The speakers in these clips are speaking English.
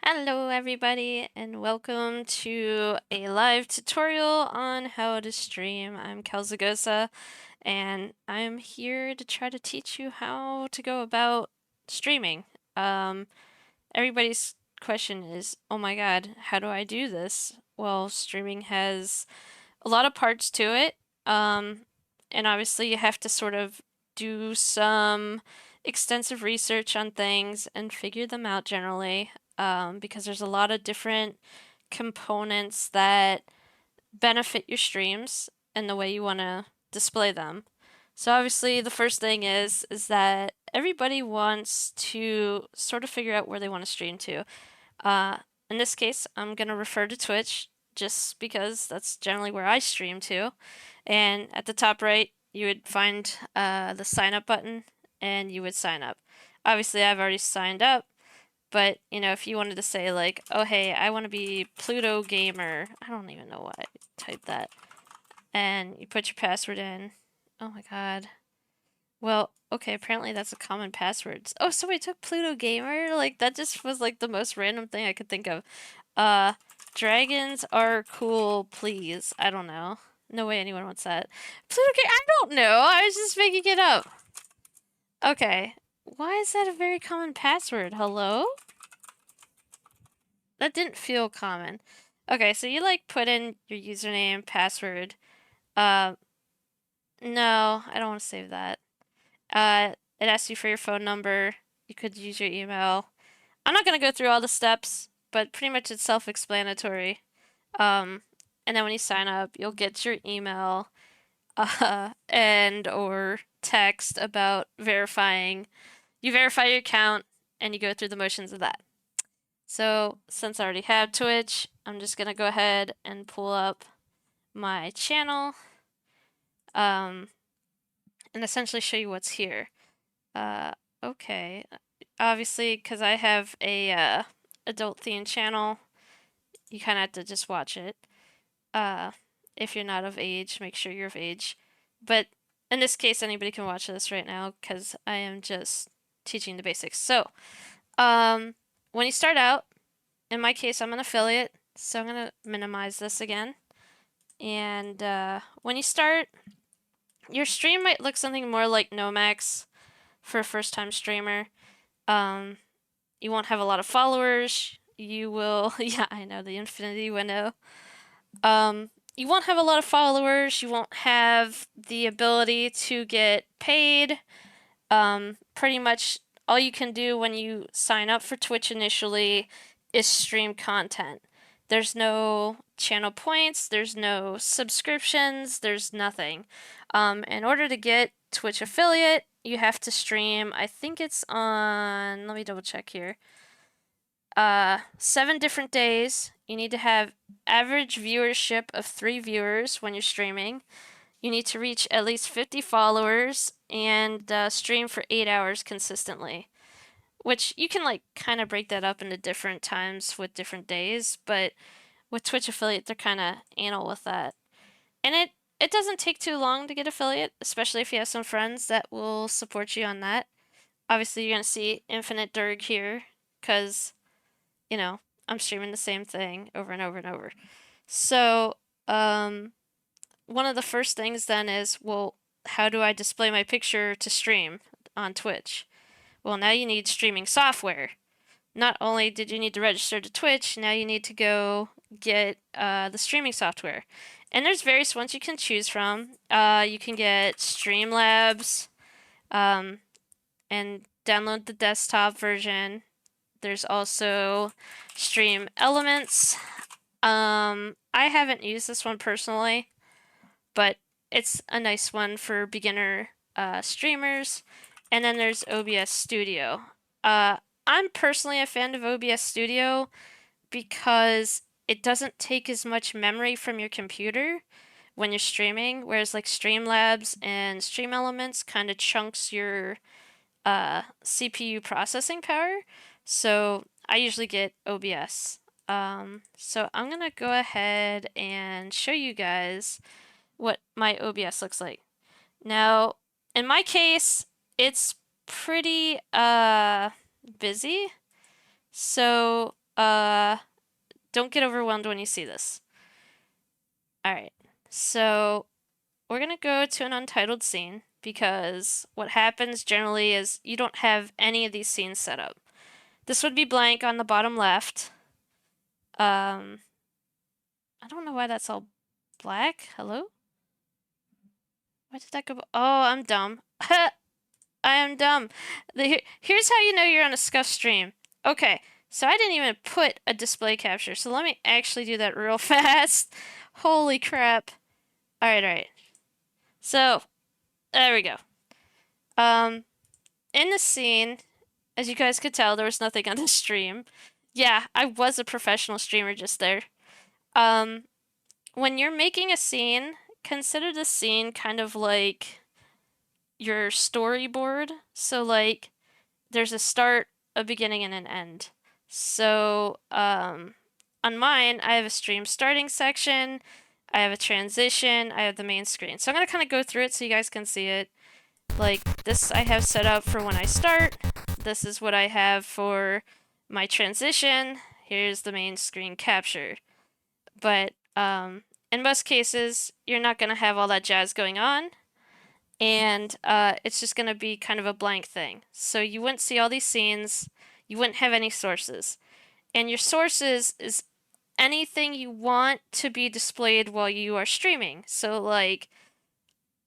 Hello everybody and welcome to a live tutorial on how to stream. I'm Kelzagosa and I'm here to try to teach you how to go about streaming. Um, Everybody's question is, oh my god, how do I do this? Well, streaming has a lot of parts to it. And obviously you have to sort of do some extensive research on things and figure them out generally, because there's a lot of different components that benefit your streams and the way you want to display them. So obviously the first thing is that everybody wants to sort of figure out where they want to stream to. Uh, in this case, I'm going to refer to Twitch just because that's generally where I stream to. And at the top right, you would find the sign up button and you would sign up. Obviously, I've already signed up, but if you wanted to say like, oh hey, I want to be Pluto Gamer, I don't even know why I typed that, and you put your password in. Oh my god. Well, okay, apparently that's a common password. Oh, so I took Pluto Gamer? Like, that just was like the most random thing I could think of. Uh, Dragons are cool, please. I don't know. No way anyone wants that. Pluto Gamer, I don't know. I was just making it up. Okay. Why is that a very common password? Hello? That didn't feel common. Okay, so you like put in your username, password. Uh, no, I don't want to save that. It asks you for your phone number. You could use your email. I'm not gonna go through all the steps, but pretty much it's self-explanatory. And then when you sign up, you'll get your email, and or text about verifying. You verify your account, and you go through the motions of that. So since I already have Twitch, I'm just gonna go ahead and pull up my channel, and essentially show you what's here. Okay. Obviously, because I have a adult themed channel, you kind of have to just watch it. If you're not of age, make sure you're of age. But in this case, anybody can watch this right now because I am just teaching the basics. So, when you start out, in my case, I'm an affiliate, so I'm gonna minimize this again. And when you start, your stream might look something more like Nomax for a first-time streamer. You won't have a lot of followers. You will, yeah, I know, the infinity window. You won't have a lot of followers. You won't have the ability to get paid. Pretty much all you can do when you sign up for Twitch initially is stream content. There's no channel points, there's no subscriptions, there's nothing. In order to get Twitch affiliate, you have to stream, I think it's on, let me double check here. 7 different days. You need to have average viewership of 3 viewers when you're streaming. You need to reach at least 50 followers and stream for 8 hours consistently. Which you can like kind of break that up into different times with different days, but with Twitch affiliate, they're kind of anal with that. And it doesn't take too long to get affiliate, especially if you have some friends that will support you on that. Obviously, you're gonna see Infinite Durg here, because I'm streaming the same thing over and over and over. So, one of the first things then is, well, how do I display my picture to stream on Twitch? Well, now you need streaming software. Not only did you need to register to Twitch, now you need to go get the streaming software. And there's various ones you can choose from. You can get Streamlabs, and download the desktop version. There's also Stream Elements. I haven't used this one personally, but it's a nice one for beginner streamers. And then there's OBS Studio. I'm personally a fan of OBS Studio because it doesn't take as much memory from your computer when you're streaming, whereas like Streamlabs and Stream Elements kind of chunks your CPU processing power. So I usually get OBS. So I'm gonna go ahead and show you guys what my OBS looks like. Now, in my case, it's pretty busy. So don't get overwhelmed when you see this. All right, so we're gonna go to an untitled scene because what happens generally is you don't have any of these scenes set up. This would be blank on the bottom left. I don't know why that's all black. Hello? Why did that go? Oh, I'm dumb. I am dumb. Here's how you know you're on a scuff stream. Okay, so I didn't even put a display capture, so let me actually do that real fast. Holy crap. Alright. So, there we go. In the scene, as you guys could tell, there was nothing on the stream. Yeah, I was a professional streamer just there. When you're making a scene, consider the scene kind of like your storyboard. So like there's a start, a beginning, and an end. So on mine, I have a stream starting section, I have a transition, I have the main screen. So I'm gonna kind of go through it so you guys can see it. Like this I have set up for when I start. This is what I have for my transition. Here's the main screen capture. But in most cases, you're not gonna have all that jazz going on. And it's just going to be kind of a blank thing. So you wouldn't see all these scenes, you wouldn't have any sources. And your sources is anything you want to be displayed while you are streaming. So like,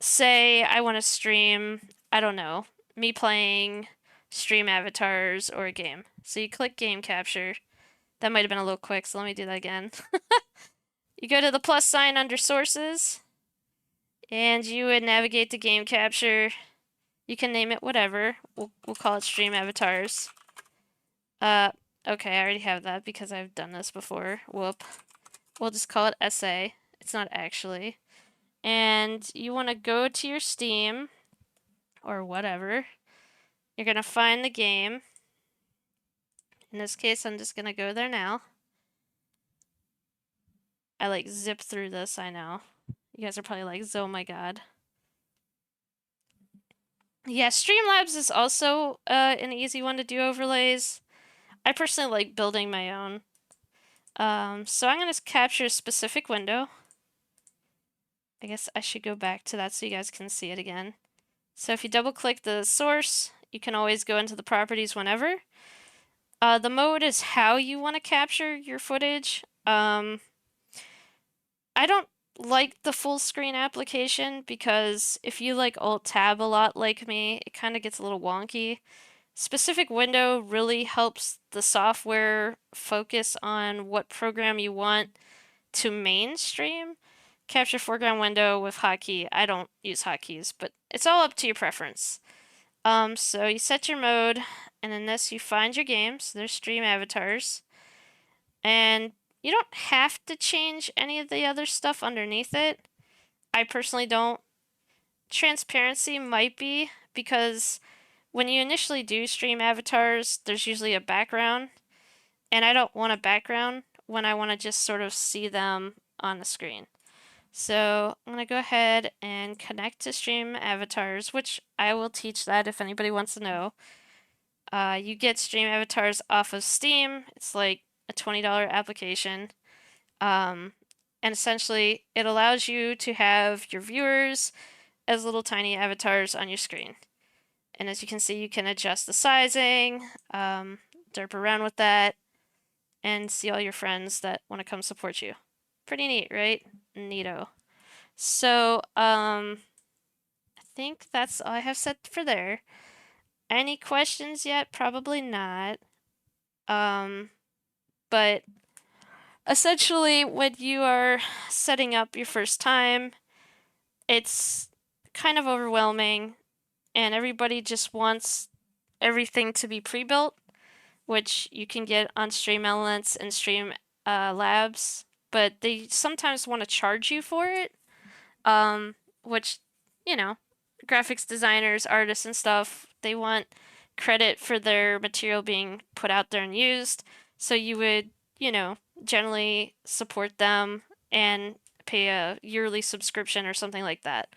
say I want to stream, I don't know, me playing stream avatars or a game. So you click game capture. That might have been a little quick, so let me do that again. You go to the plus sign under sources, and you would navigate to game capture. You can name it whatever. We'll call it stream avatars. Okay, I already have that because I've done this before. Whoop. We'll just call it SA. It's not actually. And you want to go to your Steam or whatever. You're going to find the game. In this case, I'm just going to go there now. I like zip through this, I know. You guys are probably like, oh my god. Yeah, Streamlabs is also an easy one to do overlays. I personally like building my own. So I'm going to capture a specific window. I guess I should go back to that so you guys can see it again. So if you double click the source, you can always go into the properties whenever. The mode is how you want to capture your footage. I don't like the full screen application because if you like Alt Tab a lot like me, it kind of gets a little wonky. Specific window really helps the software focus on what program you want to mainstream. Capture foreground window with hotkey. I don't use hotkeys, but it's all up to your preference. So you set your mode, and in this you find your games. There's stream avatars. And you don't have to change any of the other stuff underneath it. I personally don't. Transparency might be, because when you initially do stream avatars, there's usually a background, and I don't want a background when I want to just sort of see them on the screen. So I'm going to go ahead and connect to stream avatars, which I will teach that if anybody wants to know. You get stream avatars off of Steam. It's like a $20 application. And essentially, it allows you to have your viewers as little tiny avatars on your screen. And as you can see, you can adjust the sizing, derp around with that, and see all your friends that want to come support you. Pretty neat, right? Neato. So, I think that's all I have set for there. Any questions yet? Probably not. But essentially, when you are setting up your first time, it's kind of overwhelming, and everybody just wants everything to be pre-built, which you can get on Stream Elements and Stream Labs, but they sometimes want to charge you for it, which, you know, graphics designers, artists, and stuff, they want credit for their material being put out there and used, so you would, you know, generally support them and pay a yearly subscription or something like that.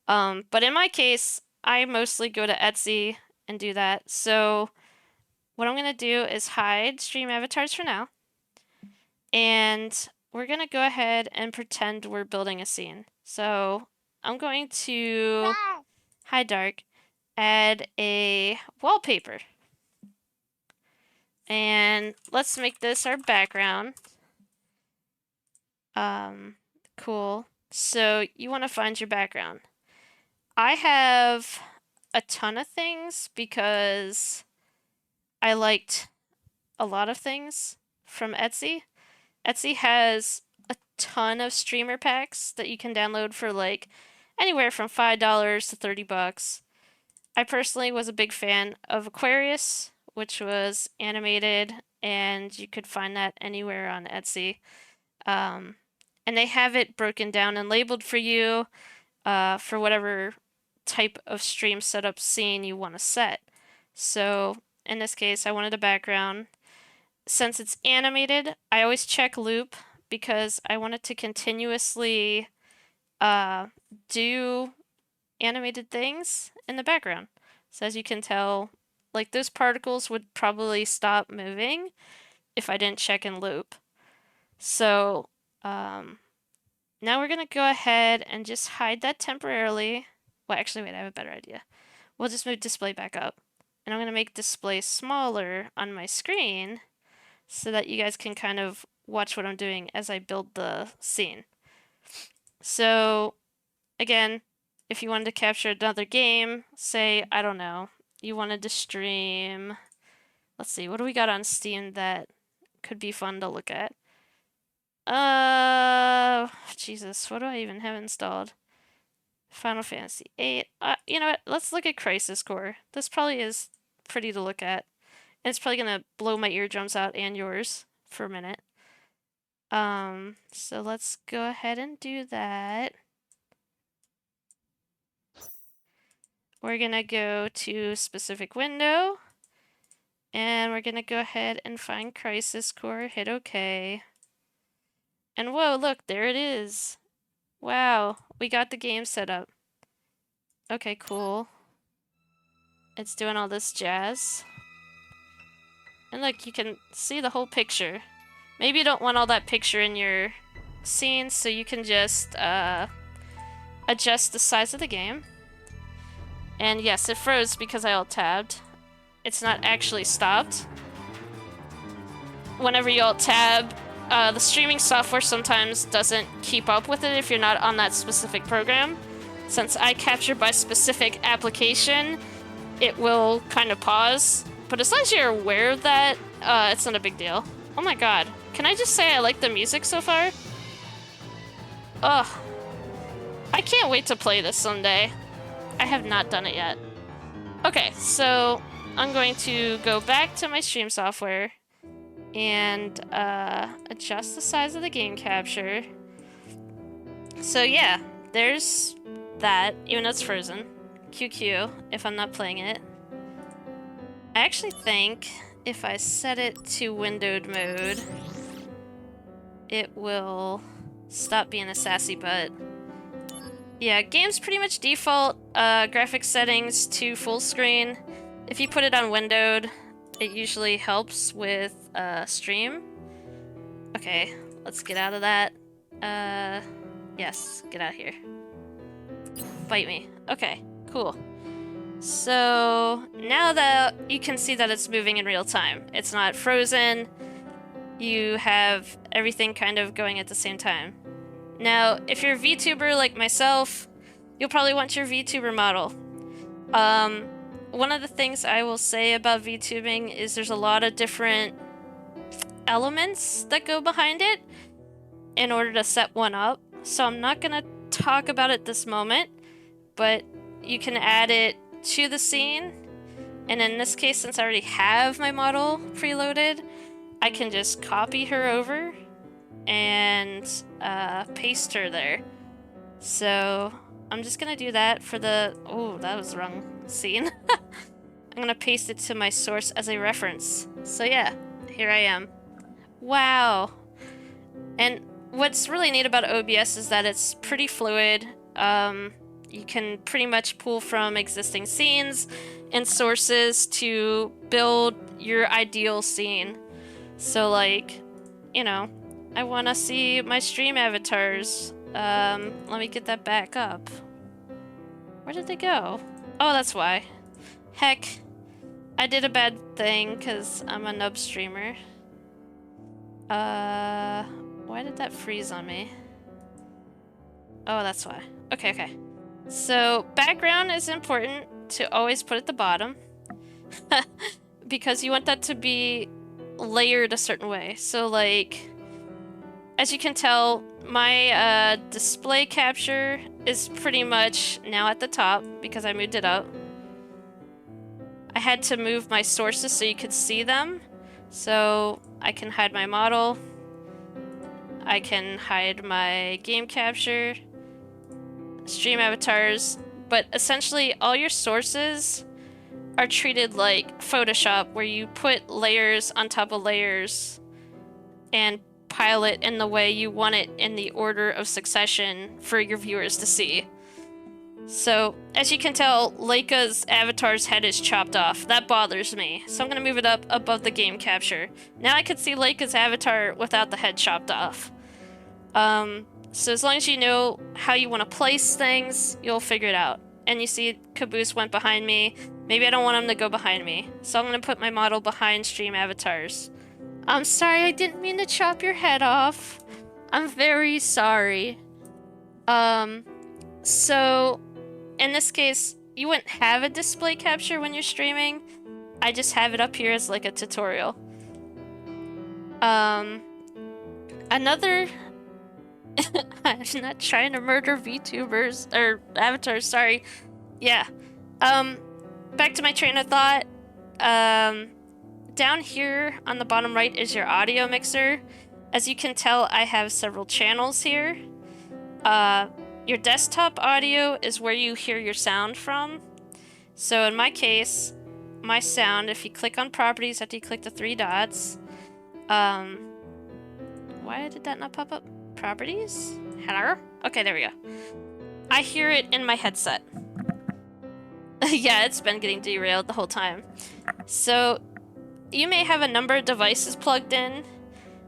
But in my case, I mostly go to Etsy and do that. So what I'm gonna do is hide stream avatars for now. And we're gonna go ahead and pretend we're building a scene. So I'm going to hide dark, add a wallpaper. And let's make this our background. Cool. So you want to find your background. I have a ton of things because I liked a lot of things from Etsy. Etsy has a ton of streamer packs that you can download for like anywhere from $5 to $30. I personally was a big fan of Aquarius, which was animated, and you could find that anywhere on Etsy. And they have it broken down and labeled for you for whatever type of stream setup scene you want to set. So in this case, I wanted a background. Since it's animated, I always check loop because I want it to continuously do animated things in the background. So as you can tell, like those particles would probably stop moving if I didn't check in loop. So now we're gonna go ahead and just hide that temporarily. Well, actually, wait, I have a better idea. We'll just move display back up. And I'm gonna make display smaller on my screen so that you guys can kind of watch what I'm doing as I build the scene. So again, if you wanted to capture another game, say, I don't know, you wanted to stream, let's see, what do we got on Steam that could be fun to look at? Jesus, what do I even have installed? Final Fantasy VIII. You know what? Let's look at Crisis Core. This probably is pretty to look at. And it's probably gonna blow my eardrums out and yours for a minute. So let's go ahead and do that. We're gonna go to specific window. And we're gonna go ahead and find Crisis Core, hit OK. And whoa, look, there it is. Wow, we got the game set up. Okay, cool. It's doing all this jazz. And look, you can see the whole picture. Maybe you don't want all that picture in your scene, so you can just adjust the size of the game. And yes, it froze because I alt-tabbed. It's not actually stopped. Whenever you alt-tab, the streaming software sometimes doesn't keep up with it if you're not on that specific program. Since I capture by specific application, it will kind of pause. But as long as you're aware of that, it's not a big deal. Oh my god. Can I just say I like the music so far? Ugh. I can't wait to play this someday. I have not done it yet. Okay, so I'm going to go back to my stream software and adjust the size of the game capture. So yeah, there's that, even though it's frozen. QQ, if I'm not playing it. I actually think if I set it to windowed mode, it will stop being a sassy butt. Yeah, game's pretty much default graphics settings to full screen. If you put it on windowed, it usually helps with stream. Okay, let's get out of that. Yes, get out of here. Bite me. Okay, cool. So now that you can see that it's moving in real time, it's not frozen. You have everything kind of going at the same time. Now, if you're a VTuber like myself, you'll probably want your VTuber model. One of the things I will say about VTubing is there's a lot of different elements that go behind it in order to set one up. So I'm not gonna talk about it this moment, but you can add it to the scene. And in this case, since I already have my model preloaded, I can just copy her over and paste her there. So I'm just gonna do that for the... Oh, that was the wrong scene. I'm gonna paste it to my source as a reference. So yeah, here I am. Wow. And what's really neat about OBS is that it's pretty fluid. You can pretty much pull from existing scenes and sources to build your ideal scene. So like, you know, I want to see my stream avatars. Let me get that back up. Where did they go? Oh, that's why. Heck, I did a bad thing because I'm a nub streamer. Why did that freeze on me? Oh, that's why. Okay, okay. So, background is important to always put at the bottom. Because you want that to be layered a certain way. So, like, as you can tell, my display capture is pretty much now at the top because I moved it up. I had to move my sources so you could see them. So I can hide my model. I can hide my game capture, stream avatars, but essentially all your sources are treated like Photoshop, where you put layers on top of layers and pile it in the way you want it in the order of succession for your viewers to see. So, as you can tell, Leica's avatar's head is chopped off. That bothers me. So I'm going to move it up above the game capture. Now I can see Leica's avatar without the head chopped off. So as long as you know how you want to place things, you'll figure it out. And you see Caboose went behind me. Maybe I don't want him to go behind me. So I'm going to put my model behind stream avatars. I'm sorry, I didn't mean to chop your head off. I'm very sorry. So in this case, you wouldn't have a display capture when you're streaming. I just have it up here as like a tutorial. Another... I'm not trying to murder VTubers, or avatars, sorry. Yeah. Back to my train of thought. Down here on the bottom right is your audio mixer. As you can tell, I have several channels here. Your desktop audio is where you hear your sound from. So in my case, my sound, if you click on properties after you click the three dots, why did that not pop up? Properties? Hello? Okay, there we go. I hear it in my headset. Yeah, it's been getting derailed the whole time. So you may have a number of devices plugged in.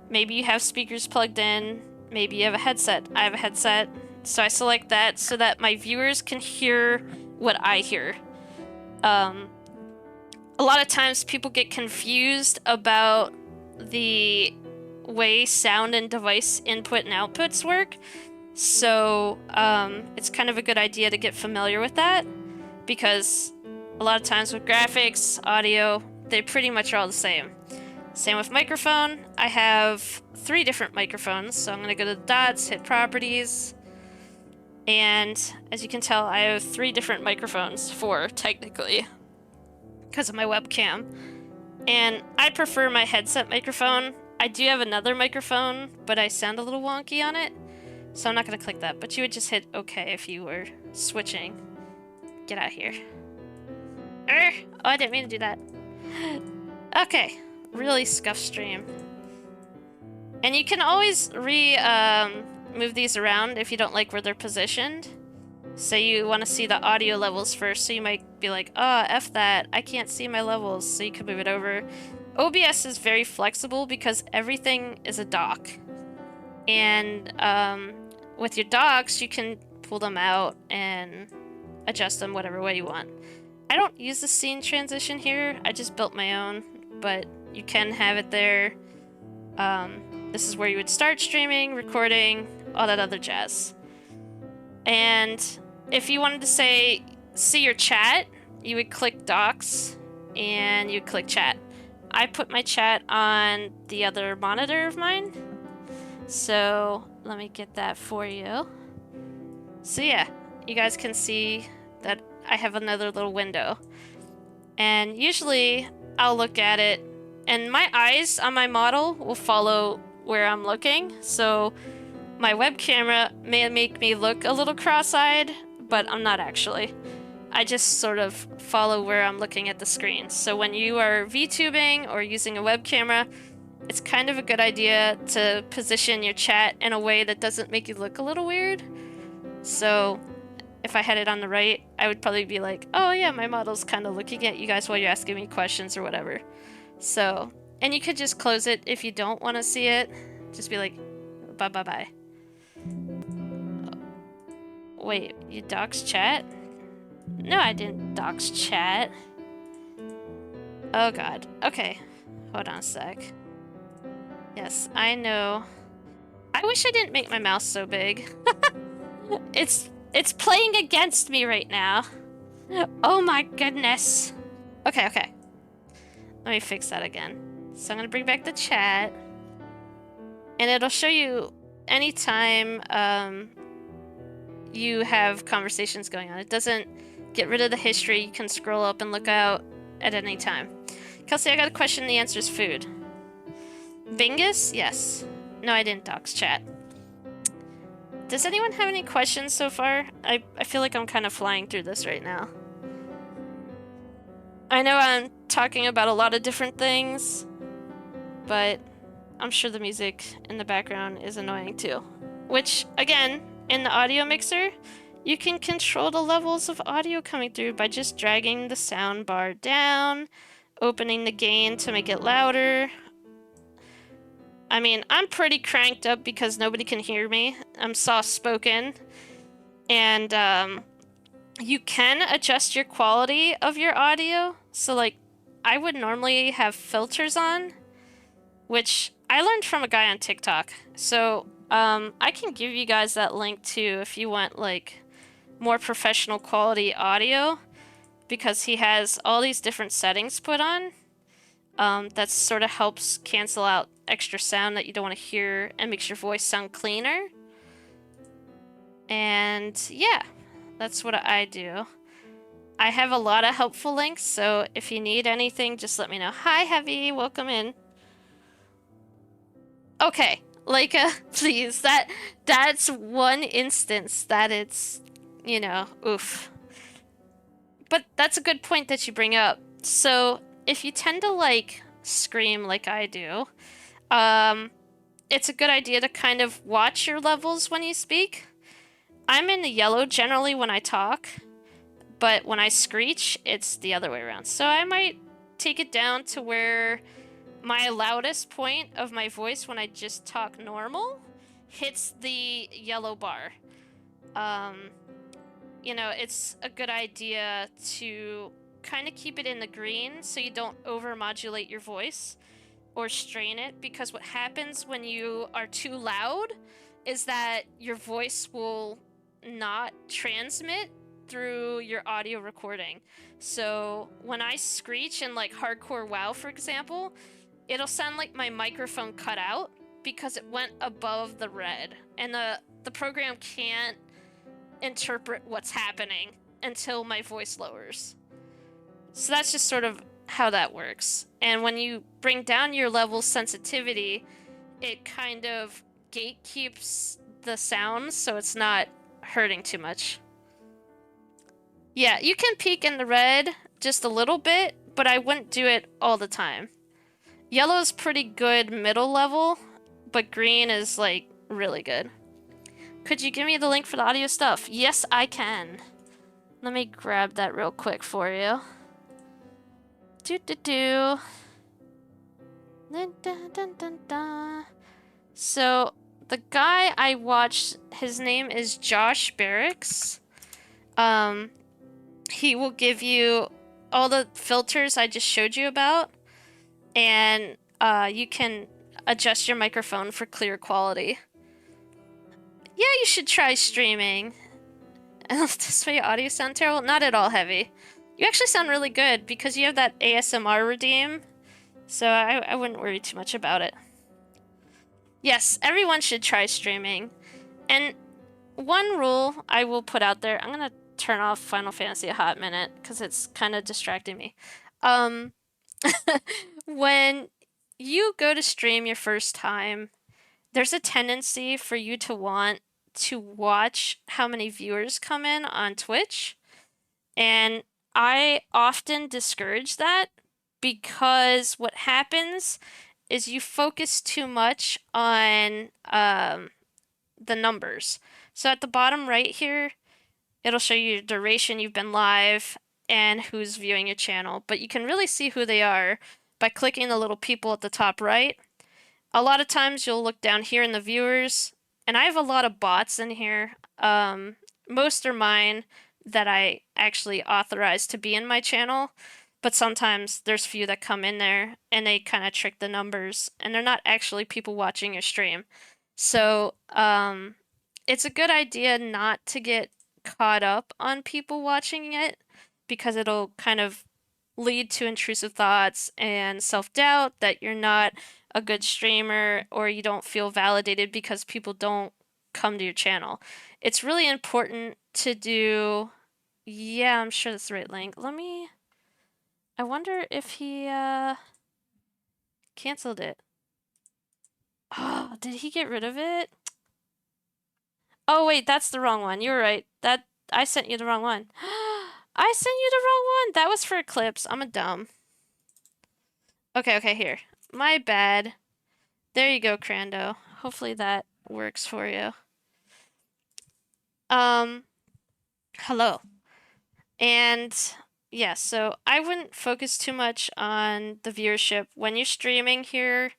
Maybe you have speakers plugged in. Maybe you have a headset. I have a headset. So I select that so that my viewers can hear what I hear. A lot of times people get confused about the way sound and device input and outputs work. So it's kind of a good idea to get familiar with that, because a lot of times with graphics, audio, they pretty much are all the same. Same with microphone. I have 3 different microphones, so I'm going to go to the dots, hit properties, and as you can tell, I have 3 different microphones, 4 technically, because of my webcam. And I prefer my headset microphone. I do have another microphone, but I sound a little wonky on it, so I'm not going to click that. But you would just hit OK if you were switching. Get out of here. Oh, I didn't mean to do that. Okay, really scuffed stream. And you can always move these around if you don't like where they're positioned. Say you want to see the audio levels first, so you might be like, oh, F that, I can't see my levels, so you can move it over. OBS is very flexible because everything is a dock. And with your docks, you can pull them out and adjust them whatever way you want. I don't use the scene transition here, I just built my own, but you can have it there. This is where you would start streaming, recording, all that other jazz. And if you wanted to say, see your chat, you would click docs and you'd click chat. I put my chat on the other monitor of mine. So let me get that for you. So yeah, you guys can see that I have another little window. And usually I'll look at it and my eyes on my model will follow where I'm looking. So my web camera may make me look a little cross-eyed, but I'm not actually. I just sort of follow where I'm looking at the screen. So when you are VTubing or using a web camera, it's kind of a good idea to position your chat in a way that doesn't make you look a little weird. So if I had it on the right, I would probably be like, oh yeah, my model's kind of looking at you guys while you're asking me questions or whatever. So, and you could just close it if you don't want to see it. Just be like, bye bye bye. Wait, you dox chat? No, I didn't dox chat. Oh god. Okay. Hold on a sec. Yes, I know. I wish I didn't make my mouse so big. It's playing against me right now. Oh my goodness. Okay, okay. Let me fix that again. So I'm gonna bring back the chat. And it'll show you anytime you have conversations going on. It doesn't get rid of the history. You can scroll up and look out at any time. Kelsey, I got a question. The answer is food. Bingus? Yes. No, I didn't dox chat. Does anyone have any questions so far? I feel like I'm kind of flying through this right now. I know I'm talking about a lot of different things, but I'm sure the music in the background is annoying too. Which, again, in the audio mixer, you can control the levels of audio coming through by just dragging the sound bar down, opening the gain to make it louder. I mean, I'm pretty cranked up because nobody can hear me. I'm soft-spoken. And you can adjust your quality of your audio. So, like, I would normally have filters on, which I learned from a guy on TikTok. So, I can give you guys that link too if you want, like, more professional quality audio, because he has all these different settings put on. That sort of helps cancel out extra sound that you don't want to hear and makes your voice sound cleaner. And yeah, that's what I do. I have a lot of helpful links, so if you need anything, just let me know. Hi, Heavy, welcome in. Okay, Leica, please. That's one instance that it's, you know, oof. But that's a good point that you bring up. So if you tend to like scream like I do, it's a good idea to kind of watch your levels when you speak. I'm in the yellow generally when I talk, but when I screech, it's the other way around. So I might take it down to where my loudest point of my voice when I just talk normal hits the yellow bar. You know, it's a good idea to kind of keep it in the green so you don't overmodulate your voice or strain it, because what happens when you are too loud is that your voice will not transmit through your audio recording. So when I screech in like hardcore WoW, for example, it'll sound like my microphone cut out because it went above the red, and the program can't interpret what's happening until my voice lowers. So that's just sort of how that works. And when you bring down your level sensitivity, it kind of gatekeeps the sound so it's not hurting too much. Yeah, you can peek in the red just a little bit, but I wouldn't do it all the time. Yellow's pretty good middle level, but green is like really good. Could you give me the link for the audio stuff? Yes, I can. Let me grab that real quick for you. Dun, dun, dun, dun, dun. So the guy I watched, his name is Josh Barracks. He will give you all the filters I just showed you about, and you can adjust your microphone for clear quality. Yeah, you should try streaming. Does my audio sound terrible? Not at all, Heavy. You actually sound really good because you have that ASMR redeem, so I wouldn't worry too much about it. Yes, everyone should try streaming. And one rule I will put out there, I'm gonna turn off Final Fantasy a hot minute because it's kind of distracting me. When you go to stream your first time, there's a tendency for you to want to watch how many viewers come in on Twitch. And I often discourage that because what happens is you focus too much on the numbers. So at the bottom right here, it'll show you duration you've been live and who's viewing your channel, but you can really see who they are by clicking the little people at the top right. A lot of times you'll look down here in the viewers, and I have a lot of bots in here. Most are mine that I actually authorize to be in my channel, but sometimes there's few that come in there and they kind of trick the numbers, and they're not actually people watching your stream. So, it's a good idea not to get caught up on people watching it because it'll kind of lead to intrusive thoughts and self-doubt that you're not a good streamer or you don't feel validated because people don't come to your channel. It's really important to do. Yeah, I'm sure that's the right link. I wonder if he canceled it. Oh, did he get rid of it? Oh wait, that's the wrong one. You were right. I sent you the wrong one. I sent you the wrong one. That was for Eclipse. I'm a dumb. Okay, here. My bad. There you go, Crando. Hopefully that works for you. Hello. And yeah, so I wouldn't focus too much on the viewership when you're streaming here.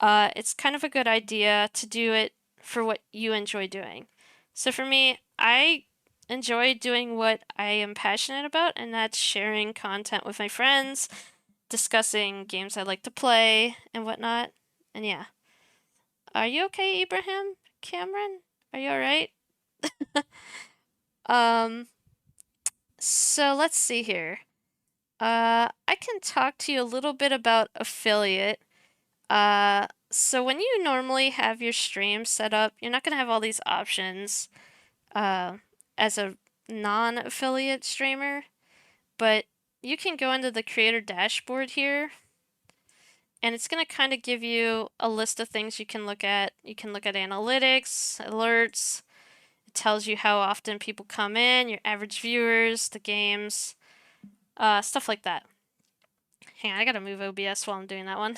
It's kind of a good idea to do it for what you enjoy doing. So for me, I enjoy doing what I am passionate about, and that's sharing content with my friends, discussing games I like to play and whatnot. And yeah. Are you okay, Ibrahim? Cameron? Are you alright? Um, so let's see here. I can talk to you a little bit about affiliate. So when you normally have your stream set up, you're not gonna have all these options, as a non-affiliate streamer, but you can go into the creator dashboard here, and it's gonna kind of give you a list of things you can look at. You can look at analytics, alerts. It tells you how often people come in, your average viewers, the games, stuff like that. Hang on, I gotta move OBS while I'm doing that one.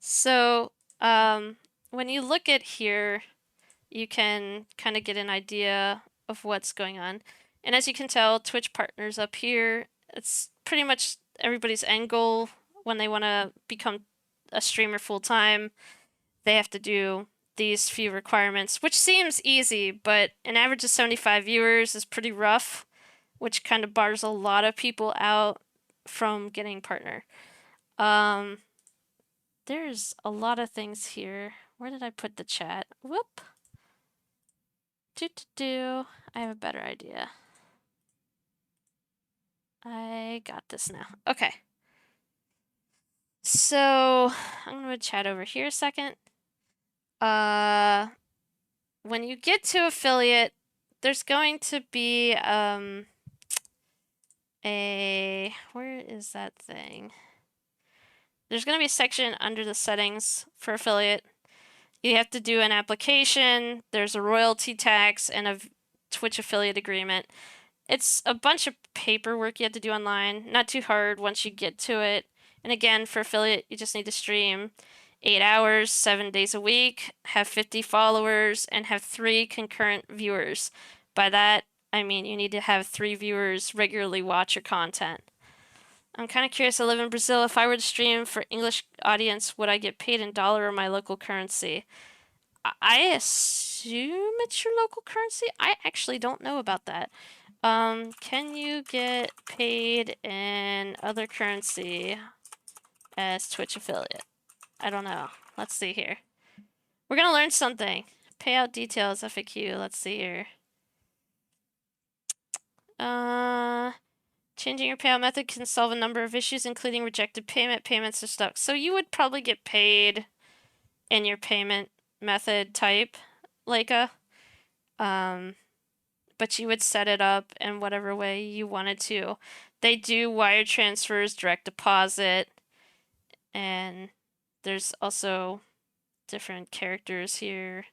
So, when you look at here, you can kind of get an idea of what's going on. And as you can tell, Twitch partners up here, it's pretty much everybody's end goal when they want to become a streamer full time. They have to do these few requirements, which seems easy, but an average of 75 viewers is pretty rough, which kind of bars a lot of people out from getting partner. There's a lot of things here. Where did I put the chat? Whoop. I have a better idea. I got this now. Okay. So I'm gonna chat over here a second. When you get to affiliate, there's going to be where is that thing? There's gonna be a section under the settings for affiliate. You have to do an application, there's a royalty tax, and a Twitch affiliate agreement. It's a bunch of paperwork you have to do online, not too hard once you get to it. And again, for affiliate, you just need to stream 8 hours, 7 days a week, have 50 followers, and have 3 concurrent viewers. By that, I mean you need to have 3 viewers regularly watch your content. I'm kind of curious. I live in Brazil. If I were to stream for English audience, would I get paid in dollar or my local currency? I assume it's your local currency. I actually don't know about that. Can you get paid in other currency as Twitch affiliate? I don't know. Let's see here. We're gonna learn something. Payout details, FAQ. Let's see here. Changing your payout method can solve a number of issues, including rejected payments are stuck. So you would probably get paid in your payment method type, Leica. But you would set it up in whatever way you wanted to. They do wire transfers, direct deposit, and there's also different characters here.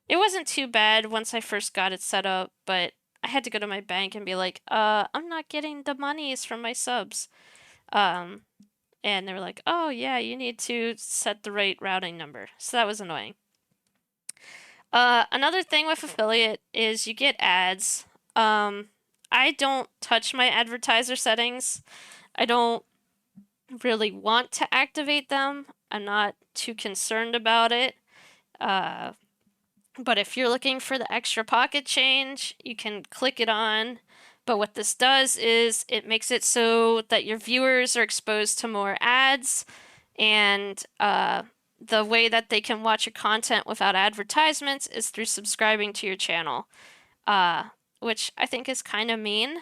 It wasn't too bad once I first got it set up, but I had to go to my bank and be like, I'm not getting the monies from my subs. And they were like, oh yeah, you need to set the right routing number. So that was annoying. Another thing with affiliate is you get ads. I don't touch my advertiser settings. I don't really want to activate them. I'm not too concerned about it. But if you're looking for the extra pocket change, you can click it on. But what this does is it makes it so that your viewers are exposed to more ads, and the way that they can watch your content without advertisements is through subscribing to your channel, uh, which I think is kind of mean.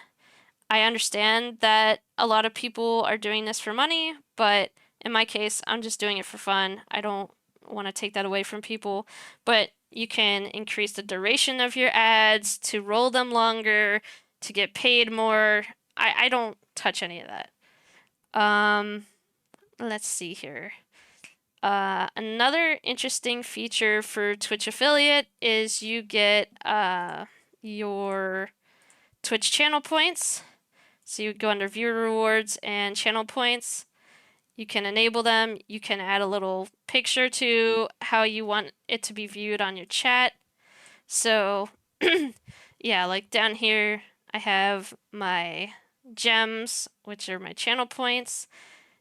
I understand that a lot of people are doing this for money, but in my case, I'm just doing it for fun. I don't want to take that away from people, but you can increase the duration of your ads to roll them longer, to get paid more. I don't touch any of that. Let's see here. Another interesting feature for Twitch affiliate is you get your Twitch channel points. So you go under viewer rewards and channel points. You can enable them. You can add a little picture to how you want it to be viewed on your chat. So yeah, like down here, I have my gems, which are my channel points.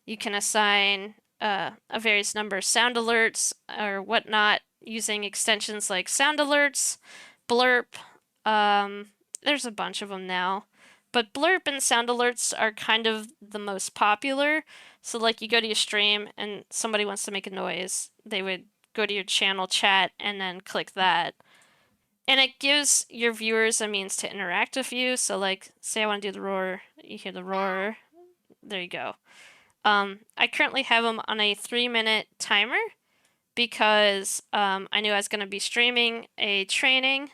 You can assign a various number of sound alerts or whatnot using extensions like sound alerts, blurp. There's a bunch of them now. But blurp and sound alerts are kind of the most popular. So, like, you go to your stream and somebody wants to make a noise, they would go to your channel chat and then click that. And it gives your viewers a means to interact with you. So, like, say I want to do the roar, you hear the roar, there you go. I currently have them on a 3-minute timer because I knew I was going to be streaming a training.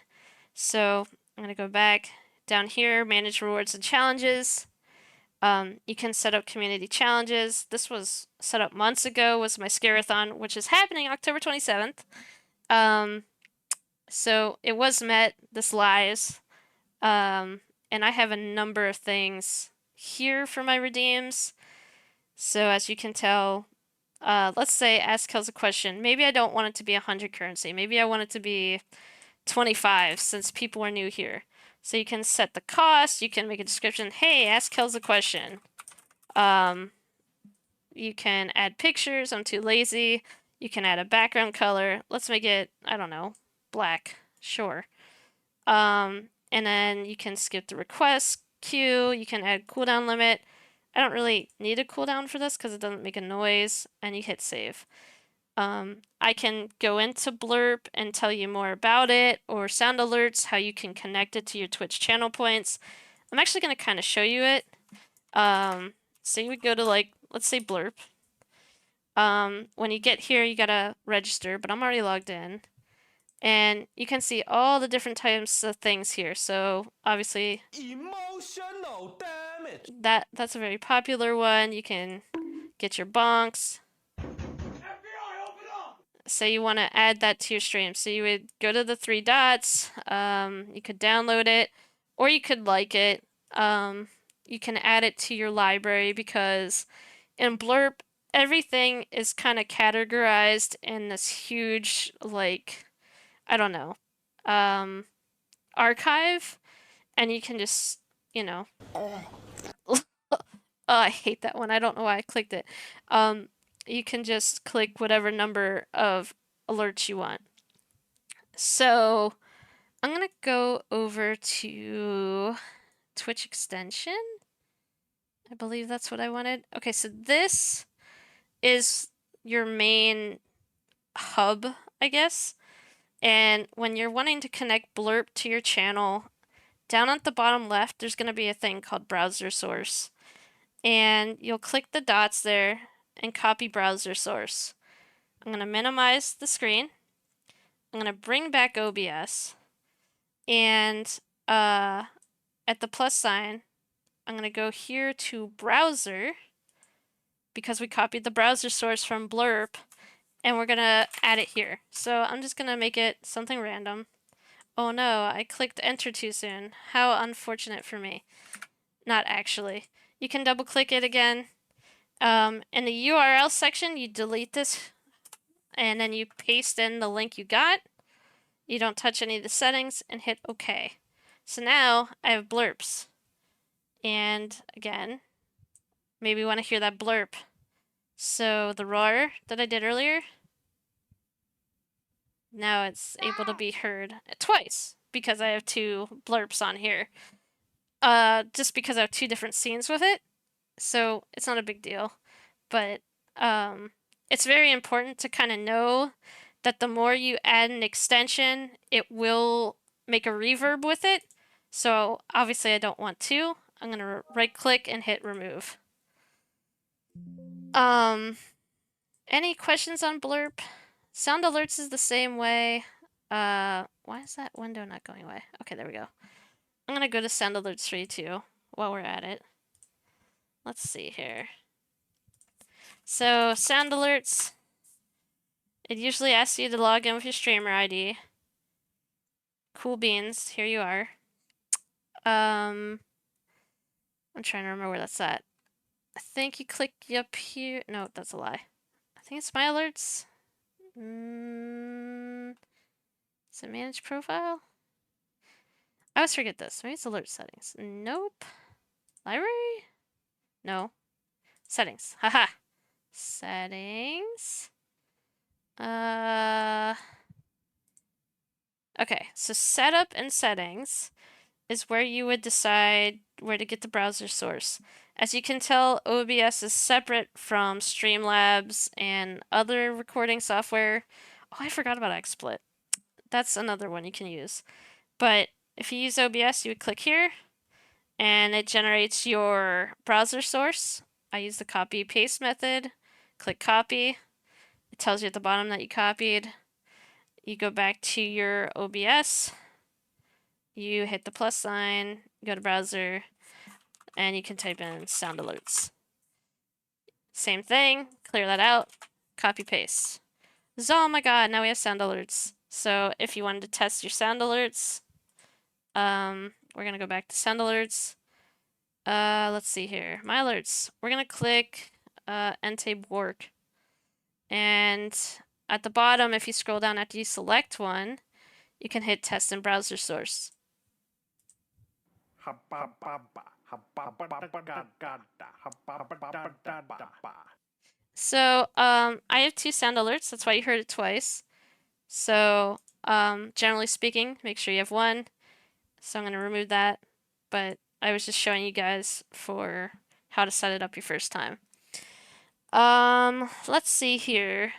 So I'm going to go back down here, manage rewards and challenges. You can set up community challenges. This was set up months ago, was my Scarathon, which is happening October 27th. So it was met, this lies. And I have a number of things here for my redeems. So as you can tell, let's say ask Kells a question. Maybe I don't want it to be 100 currency. Maybe I want it to be 25 since people are new here. So you can set the cost. You can make a description. Hey, ask Kells a question. You can add pictures. I'm too lazy. You can add a background color. Let's make it, I don't know, black. Sure. And then you can skip the request queue. You can add cooldown limit. I don't really need a cooldown for this because it doesn't make a noise, and you hit save. I can go into Blurp and tell you more about it, or sound alerts, how you can connect it to your Twitch channel points. I'm actually going to kind of show you it. So you would go to, like, let's say Blurp. When you get here, you gotta register, but I'm already logged in. And you can see all the different types of things here. So obviously emotional damage. That's a very popular one. You can get your bonks. FBI, open up! Say you want to add that to your stream. So you would go to the 3 dots. You could download it, or you could like it. You can add it to your library because in Blurp, everything is kind of categorized in this huge, like, I don't know, archive, and you can just, you know, oh, I hate that one. I don't know why I clicked it. You can just click whatever number of alerts you want. So I'm gonna go over to Twitch extension. I believe that's what I wanted. Okay, so this is your main hub, I guess. And when you're wanting to connect Blurp to your channel, down at the bottom left, there's going to be a thing called browser source. And you'll click the dots there and copy browser source. I'm going to minimize the screen. I'm going to bring back OBS. And at the plus sign, I'm going to go here to browser because we copied the browser source from Blurp, and we're going to add it here. So I'm just going to make it something random. Oh no, I clicked enter too soon. How unfortunate for me. Not actually. You can double click it again. In the URL section, you delete this and then you paste in the link you got. You don't touch any of the settings and hit OK. So now I have blurps. And again, maybe you want to hear that blurp. So the roar that I did earlier, now it's able to be heard twice because I have two blurps on here. Just because I have two different scenes with it, so it's not a big deal. But it's very important to kind of know that the more you add an extension, it will make a reverb with it. So obviously I don't want to. I'm gonna right click and hit remove. Um, any questions on blurp? Sound alerts is the same way. Why is that window not going away? Okay, there we go. I'm gonna go to sound alerts for you too while we're at it. Let's see here. So sound alerts, it usually asks you to log in with your streamer ID. Cool beans, here you are. I'm trying to remember where that's at. I think you click up here. No, that's a lie. I think it's my alerts. Is it manage profile? I always forget this. Maybe it's alert settings. Nope. Library? No. Settings. Haha. Settings. Okay, so setup and settings is where you would decide where to get the browser source. As you can tell, OBS is separate from Streamlabs and other recording software. Oh, I forgot about XSplit. That's another one you can use. But if you use OBS, you would click here, and it generates your browser source. I use the copy paste method. Click copy. It tells you at the bottom that you copied. You go back to your OBS. You hit the plus sign, go to browser, and you can type in sound alerts. Same thing, clear that out, copy paste. So, oh my god, now we have sound alerts. So if you wanted to test your sound alerts, we're gonna go back to sound alerts. Let's see here, my alerts. We're gonna click end work. And at the bottom, if you scroll down after you select one, you can hit test in browser source. So I have two sound alerts, that's why you heard it twice. So generally speaking, make sure you have one. So I'm going to remove that, but I was just showing you guys for how to set it up your first time. Let's see here.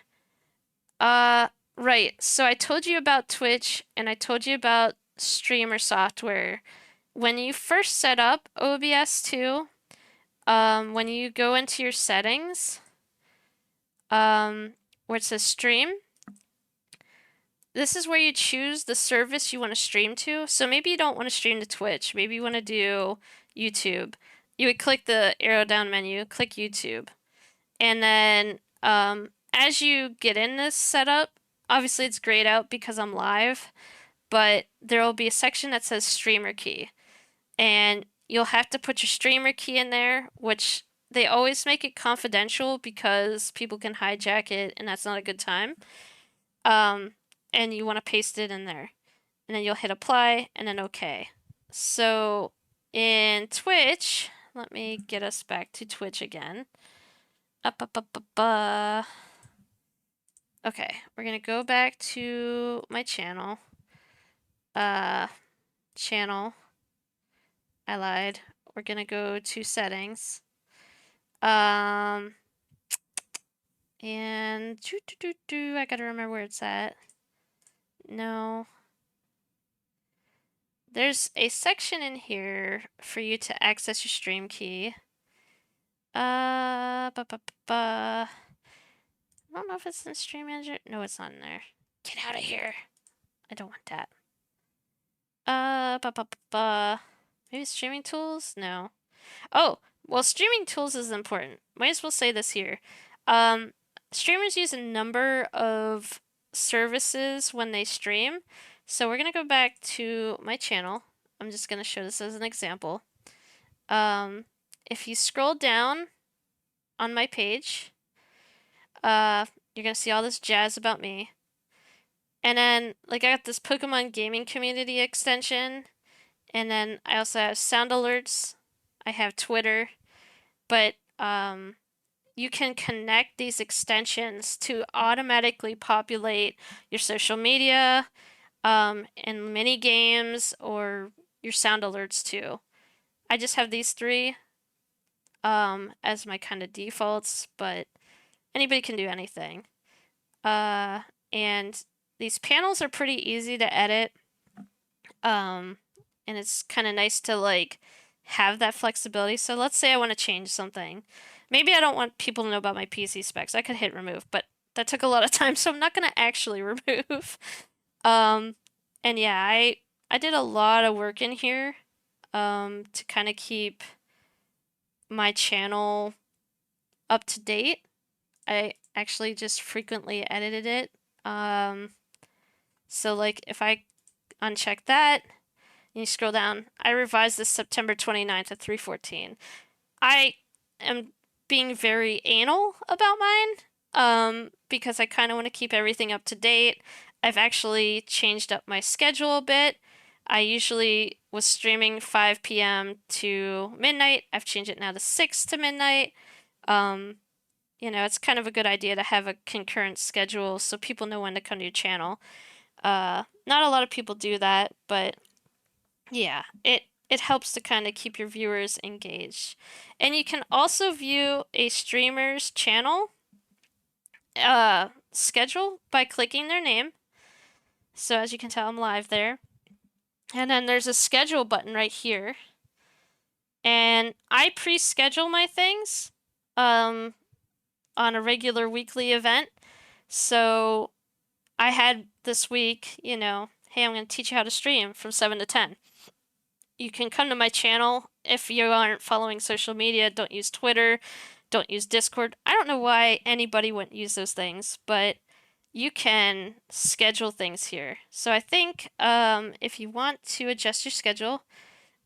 Right, so I told you about Twitch and I told you about streamer software. When you first set up OBS 2, when you go into your settings, where it says stream, this is where you choose the service you want to stream to. So maybe you don't want to stream to Twitch. Maybe you want to do YouTube. You would click the arrow down menu, click YouTube. And then as you get in this setup, obviously it's grayed out because I'm live, but there will be a section that says streamer key. And you'll have to put your streamer key in there, which they always make it confidential because people can hijack it and that's not a good time. And you want to paste it in there. And then you'll hit apply and then OK. So in Twitch, let me get us back to Twitch again. Okay, we're gonna go back to my channel. Channel. I lied. We're gonna go to settings. And I gotta remember where it's at. No. There's a section in here for you to access your stream key. I don't know if it's in Stream Manager. No, it's not in there. Get out of here. I don't want that. Maybe streaming tools? No. Oh, well, streaming tools is important. Might as well say this here. Streamers use a number of services when they stream. So we're gonna go back to my channel. I'm just gonna show this as an example. If you scroll down on my page, you're gonna see all this jazz about me. And then, like, I got this Pokemon gaming community extension. And then I also have sound alerts. I have Twitter. But you can connect these extensions to automatically populate your social media, and mini games or your sound alerts too. I just have these three as my kind of defaults, but anybody can do anything. Uh, and these panels are pretty easy to edit. And it's kind of nice to like have that flexibility. So let's say I want to change something. Maybe I don't want people to know about my PC specs. I could hit remove, but that took a lot of time, so I'm not going to actually remove. Um, and yeah, I did a lot of work in here to kind of keep my channel up to date. I actually just frequently edited it. Um, so like if I uncheck that, and you scroll down, I revised this September 29th at 3:14. I am being very anal about mine, because I kind of want to keep everything up to date. I've actually changed up my schedule a bit. I usually was streaming 5 p.m. to midnight. I've changed it now to 6 to midnight. Um, it's kind of a good idea to have a concurrent schedule so people know when to come to your channel. Not a lot of people do that, but yeah, it helps to kind of keep your viewers engaged. And you can also view a streamer's channel schedule by clicking their name. So as you can tell, I'm live there. And then there's a schedule button right here. And I pre-schedule my things on a regular weekly event. So I had this week, hey, I'm going to teach you how to stream from 7 to 10. You can come to my channel if you aren't following social media. Don't use Twitter, don't use Discord. I don't know why anybody wouldn't use those things, but you can schedule things here. So I think if you want to adjust your schedule,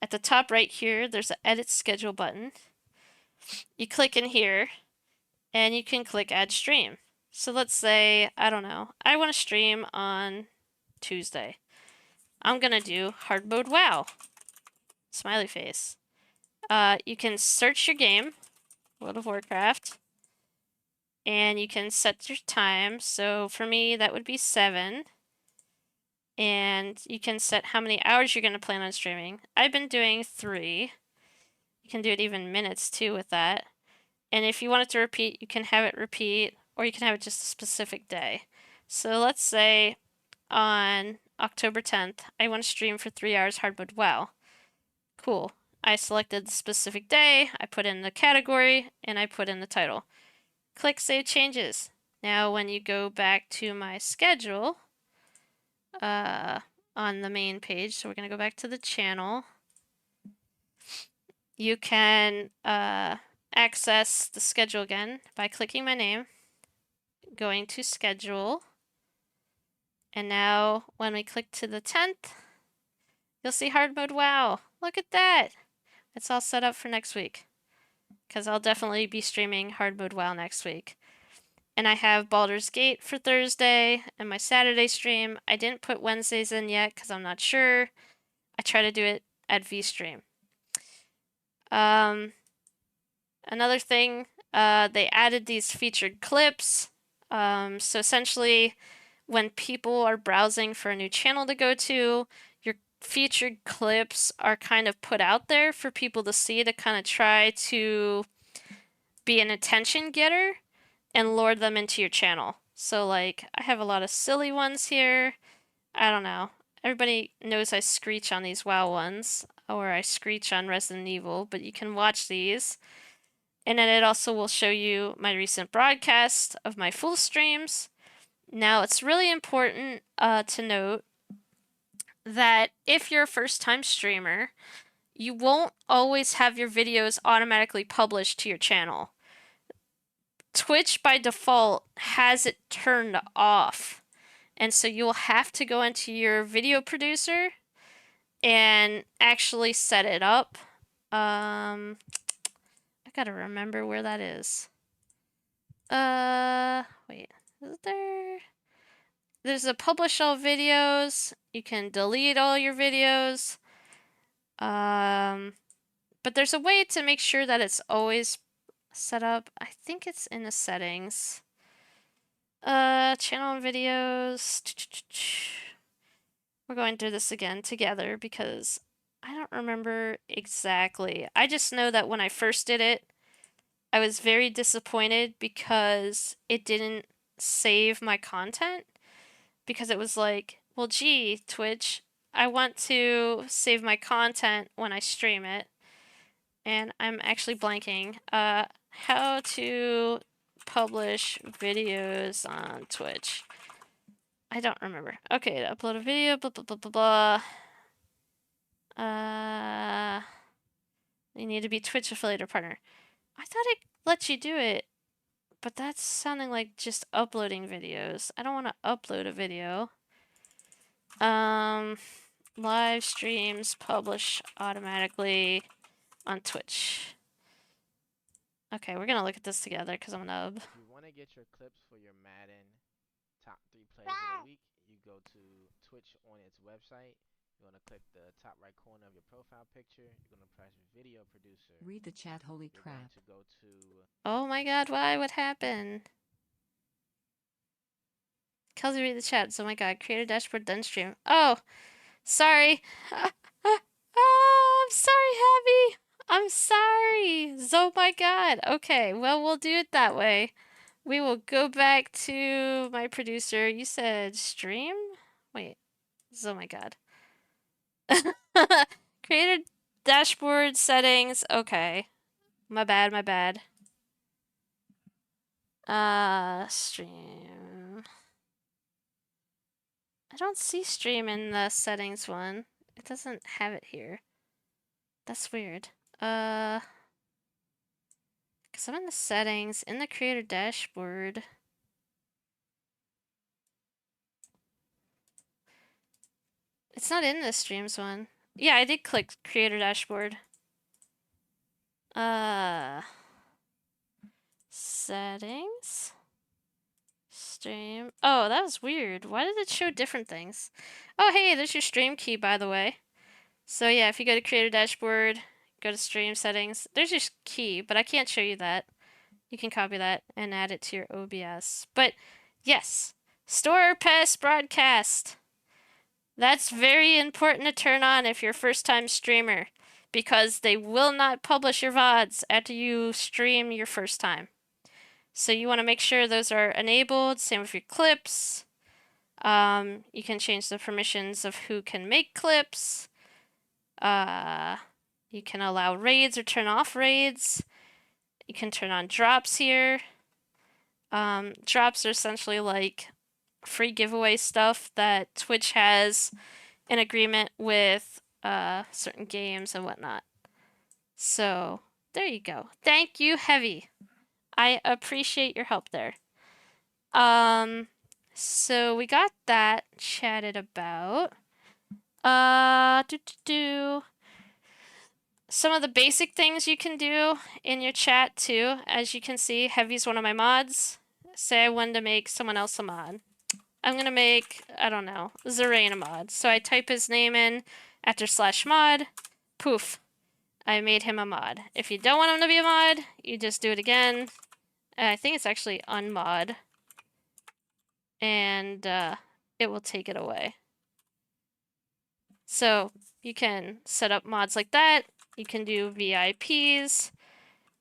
at the top right here, there's an edit schedule button. You click in here and you can click add stream. So let's say, I don't know, I want to stream on Tuesday. I'm gonna do hard mode WoW. Smiley face. You can search your game, World of Warcraft, and you can set your time. So for me, that would be 7. And you can set how many hours you're going to plan on streaming. I've been doing 3. You can do it even minutes too with that. And if you want it to repeat, you can have it repeat, or you can have it just a specific day. So let's say on October 10th, I want to stream for 3 hours hard mode WoW. Cool. I selected the specific day, I put in the category, and I put in the title. Click Save Changes. Now when you go back to my schedule on the main page, so we're going to go back to the channel, you can access the schedule again by clicking my name, going to Schedule, and now when we click to the 10th, you'll see Hard Mode WoW. Look at that! It's all set up for next week, because I'll definitely be streaming Hard Mode WoW next week. And I have Baldur's Gate for Thursday and my Saturday stream. I didn't put Wednesdays in yet because I'm not sure. I try to do it at VStream. Another thing, they added these featured clips. So essentially, when people are browsing for a new channel to go to, your featured clips are kind of put out there for people to see to kind of try to be an attention getter and lure them into your channel. So like, I have a lot of silly ones here. I don't know. Everybody knows I screech on these WoW ones, or I screech on Resident Evil, but you can watch these. And then it also will show you my recent broadcast of my full streams. Now, it's really important to note that if you're a first-time streamer, you won't always have your videos automatically published to your channel. Twitch by default has it turned off. And so you'll have to go into your video producer and actually set it up. I gotta remember where that is. Wait, is it there? There's a publish all videos. You can delete all your videos. But there's a way to make sure that it's always setup. I think it's in the settings. Channel and videos. We're going through this again together because I don't remember exactly. I just know that when I first did it, I was very disappointed because it didn't save my content because it was like, well, gee, Twitch, I want to save my content when I stream it. And I'm actually blanking. How to publish videos on Twitch. I don't remember. Okay, to upload a video, blah, blah, blah, blah, blah. You need to be Twitch affiliate or partner. I thought it let you do it, but that's sounding like just uploading videos. I don't want to upload a video. Live streams publish automatically on Twitch. Okay, we're gonna look at this together because I'm a nub. If you want to get your clips for your Madden top 3 players of the week, you go to Twitch on its website. You're going to click the top right corner of your profile picture. You're going to press video producer. Read the chat, holy You're crap. going to go to... Oh my god, why? What happened? Kelsey, read the chat. Oh my god, create a dashboard, then stream. Oh, sorry. I'm sorry, Heavy. I'm sorry. Oh my god. Okay, well, we'll do it that way. We will go back to my producer. You said stream? Wait. Oh my god. Created dashboard settings. Okay. My bad, my bad. Stream. I don't see stream in the settings one. It doesn't have it here. That's weird. Because I'm in the settings, in the creator dashboard. It's not in the streams one. Yeah, I did click creator dashboard. Settings. Stream. Oh, that was weird. Why did it show different things? Oh, hey, there's your stream key, by the way. So yeah, if you go to creator dashboard, go to stream settings, there's your key, but I can't show you that. You can copy that and add it to your OBS. But yes, store past broadcast. That's very important to turn on if you're a first-time streamer, because they will not publish your VODs after you stream your first time. So you want to make sure those are enabled. Same with your clips. You can change the permissions of who can make clips. You can allow raids or turn off raids. You can turn on drops here. Drops are essentially like free giveaway stuff that Twitch has an agreement with certain games and whatnot. So there you go. Thank you, Heavy. I appreciate your help there. So we got that chatted about. Some of the basic things you can do in your chat too. As you can see, Heavy's one of my mods. Say I wanted to make someone else a mod. I'm gonna make, I don't know, Zerain a mod. So I type his name in after /mod. Poof. I made him a mod. If you don't want him to be a mod, you just do it again. I think it's actually unmod. And it will take it away. So you can set up mods like that. You can do VIPs.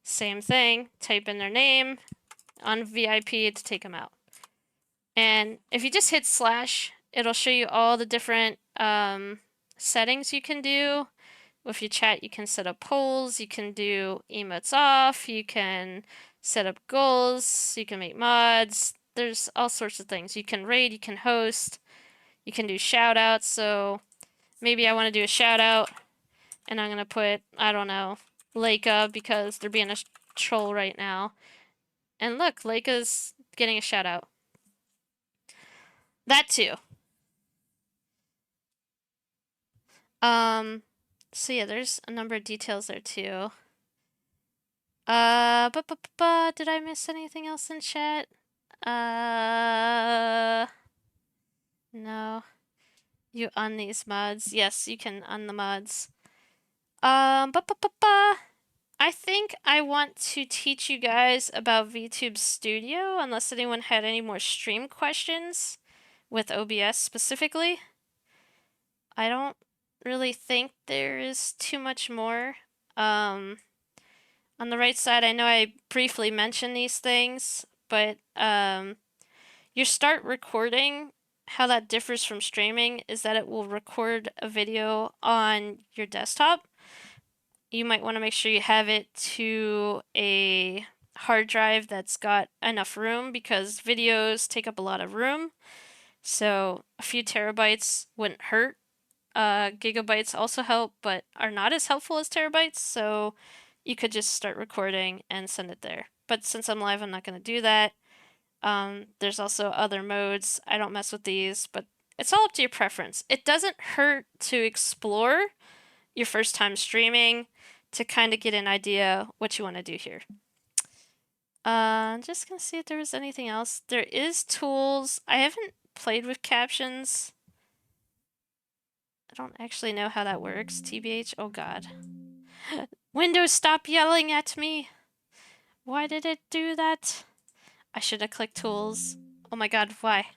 Same thing. Type in their name on VIP to take them out. And if you just hit /, it'll show you all the different settings you can do. With your chat, you can set up polls, you can do emotes off, you can set up goals, you can make mods. There's all sorts of things. You can raid, you can host, you can do shout outs. So maybe I want to do a shout out and I'm going to put, I don't know, Leica because they're being a troll right now. And look, Leica's getting a shout out. That too. So yeah, there's a number of details there too. Did I miss anything else in chat? No. You on these mods? Yes, you can on the mods. I think I want to teach you guys about VTube Studio, unless anyone had any more stream questions with OBS specifically. I don't really think there is too much more. On the right side, I know I briefly mentioned these things, but your start recording, how that differs from streaming is that it will record a video on your desktop. You might want to make sure you have it to a hard drive that's got enough room because videos take up a lot of room. So a few terabytes wouldn't hurt. Gigabytes also help, but are not as helpful as terabytes. So you could just start recording and send it there. But since I'm live, I'm not going to do that. There's also other modes. I don't mess with these, but it's all up to your preference. It doesn't hurt to explore your first time streaming to kind of get an idea what you want to do here. I'm just gonna see if there was anything else. There is tools. I haven't played with captions. I don't actually know how that works. TBH, oh god. Windows, stop yelling at me! Why did it do that? I should have clicked tools. Oh my god, why?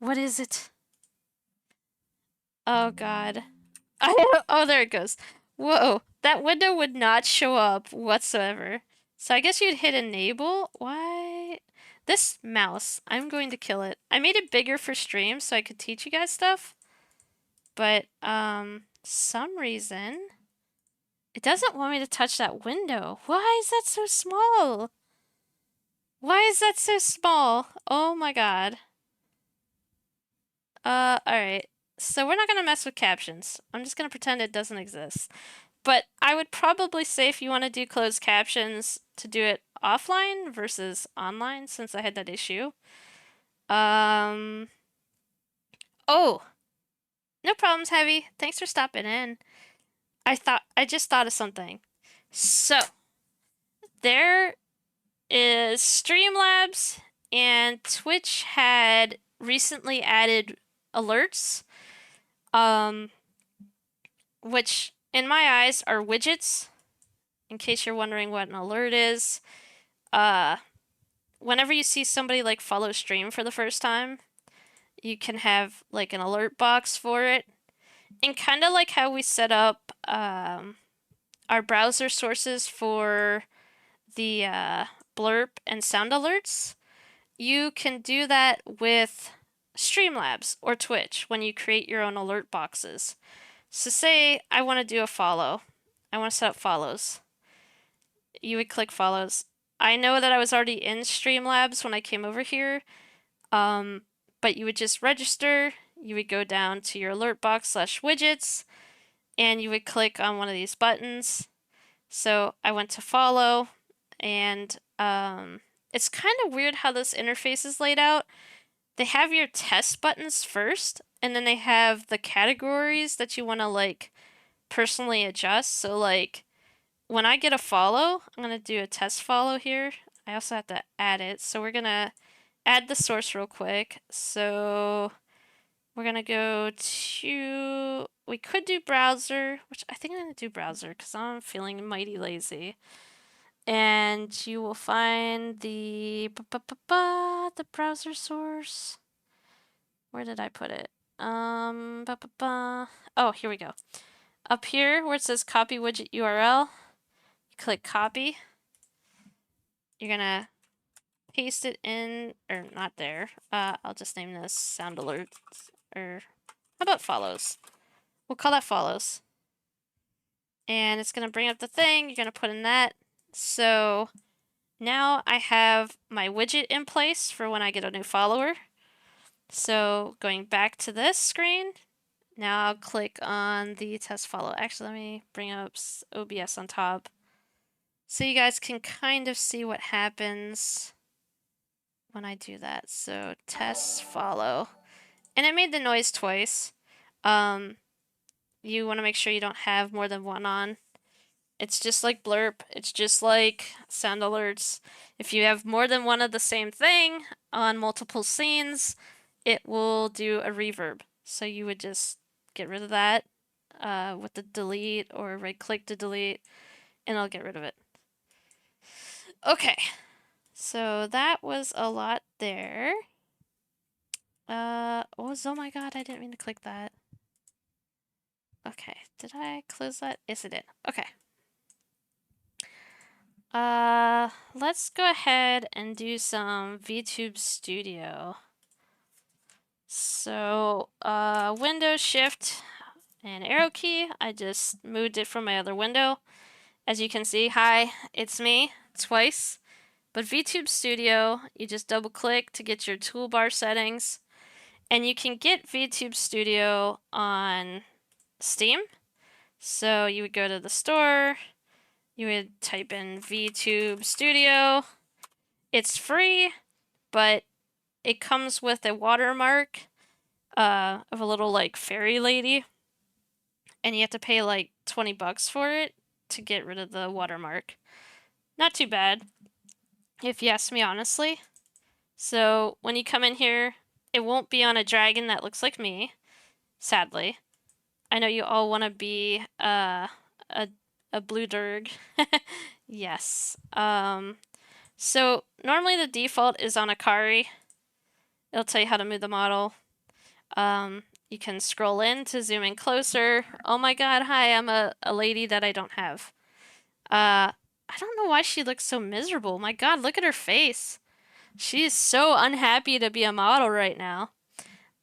What is it? Oh god. Oh, there it goes. Whoa, that window would not show up whatsoever. So I guess you'd hit enable. Why? This mouse, I'm going to kill it. I made it bigger for stream so I could teach you guys stuff. But, some reason, it doesn't want me to touch that window. Why is that so small? Why is that so small? Oh my god. Alright. So we're not gonna mess with captions. I'm just gonna pretend it doesn't exist. But I would probably say if you want to do closed captions to do it offline versus online since I had that issue. Oh, no problems, Heavy. Thanks for stopping in. I just thought of something. So, there is Streamlabs and Twitch had recently added alerts, which in my eyes are widgets. In case you're wondering what an alert is, whenever you see somebody like follow stream for the first time, you can have like an alert box for it. And kind of like how we set up our browser sources for the blurb and sound alerts, you can do that with Streamlabs or Twitch when you create your own alert boxes. So say I want to do a follow. I want to set up follows. You would click follows. I know that I was already in Streamlabs when I came over here, but you would just register, you would go down to your alert box / widgets, and you would click on one of these buttons. So I went to follow, and it's kind of weird how this interface is laid out. They have your test buttons first, and then they have the categories that you want to like personally adjust. So like when I get a follow, I'm going to do a test follow here. I also have to add it. So we're going to add the source real quick. So we're going to go to, we could do browser, which I think I'm going to do browser because I'm feeling mighty lazy. And you will find the browser source. Where did I put it? Oh, here we go. Up here where it says copy widget URL, you click copy. You're gonna paste it in, or not there. I'll just name this sound alerts, or how about follows? We'll call that follows. And it's gonna bring up the thing, you're gonna put in that. So now I have my widget in place for when I get a new follower. So going back to this screen, now I'll click on the test follow. Actually, let me bring up OBS on top so you guys can kind of see what happens when I do that. So test follow. And it made the noise twice. You want to make sure you don't have more than one on. It's just like blurb. It's just like sound alerts. If you have more than one of the same thing on multiple scenes, it will do a reverb. So you would just get rid of that with the delete or right click to delete. and I'll get rid of it. Okay, so that was a lot there. Oh my god, I didn't mean to click that. Okay, did I close that? Yes, I did. Okay. Let's go ahead and do some VTube Studio. So, Windows Shift and arrow key, I just moved it from my other window. As you can see, hi, it's me, twice. But VTube Studio, you just double click to get your toolbar settings. And you can get VTube Studio on Steam. So you would go to the store, you would type in VTube Studio. It's free, but it comes with a watermark of a little like fairy lady. And you have to pay like 20 bucks for it to get rid of the watermark. Not too bad, if you ask me honestly. So when you come in here, it won't be on a dragon that looks like me, sadly. I know you all want to be a blue derg. Yes. So normally the default is on Akari. It'll tell you how to move the model. You can scroll in to zoom in closer. Oh my god, hi, I'm a lady that I don't have. I don't know why she looks so miserable. My god, look at her face. She is so unhappy to be a model right now.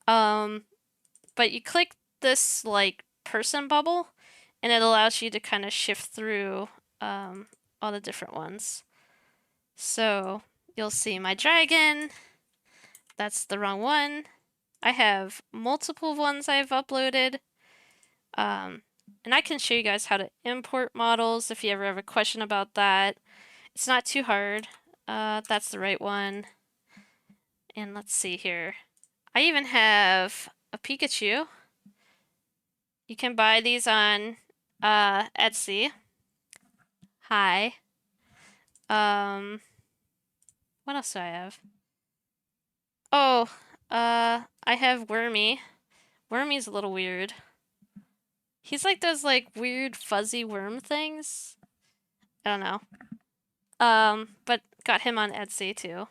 But you click this like person bubble and it allows you to kind of shift through all the different ones. So you'll see my dragon. That's the wrong one. I have multiple ones I've uploaded. And I can show you guys how to import models if you ever have a question about that. It's not too hard. That's the right one. And let's see here. I even have a Pikachu. You can buy these on Etsy. Hi. What else do I have? Oh, I have Wormy. Wormy's a little weird. He's like those like weird fuzzy worm things. I don't know. But got him on Etsy too.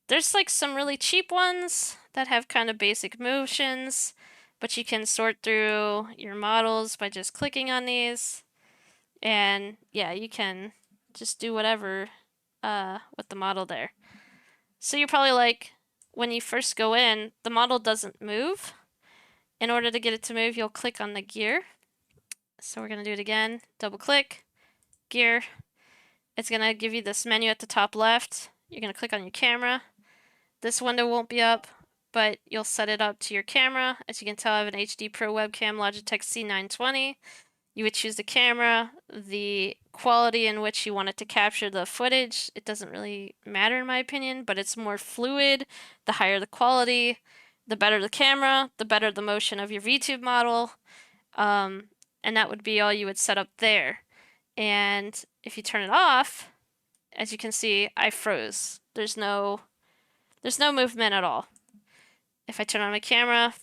There's like some really cheap ones that have kind of basic motions, but you can sort through your models by just clicking on these. And yeah, you can just do whatever with the model there. So you're probably like, when you first go in, the model doesn't move. In order to get it to move, you'll click on the gear. So we're going to do it again. Double click, gear. It's going to give you this menu at the top left. You're going to click on your camera. This window won't be up, but you'll set it up to your camera. As you can tell, I have an HD Pro webcam Logitech C920. You would choose the camera, the quality in which you want it to capture the footage. It doesn't really matter in my opinion, but it's more fluid. The higher the quality, the better the camera, the better the motion of your VTube model. And that would be all you would set up there. And if you turn it off, as you can see, I froze. There's no movement at all. If I turn on my camera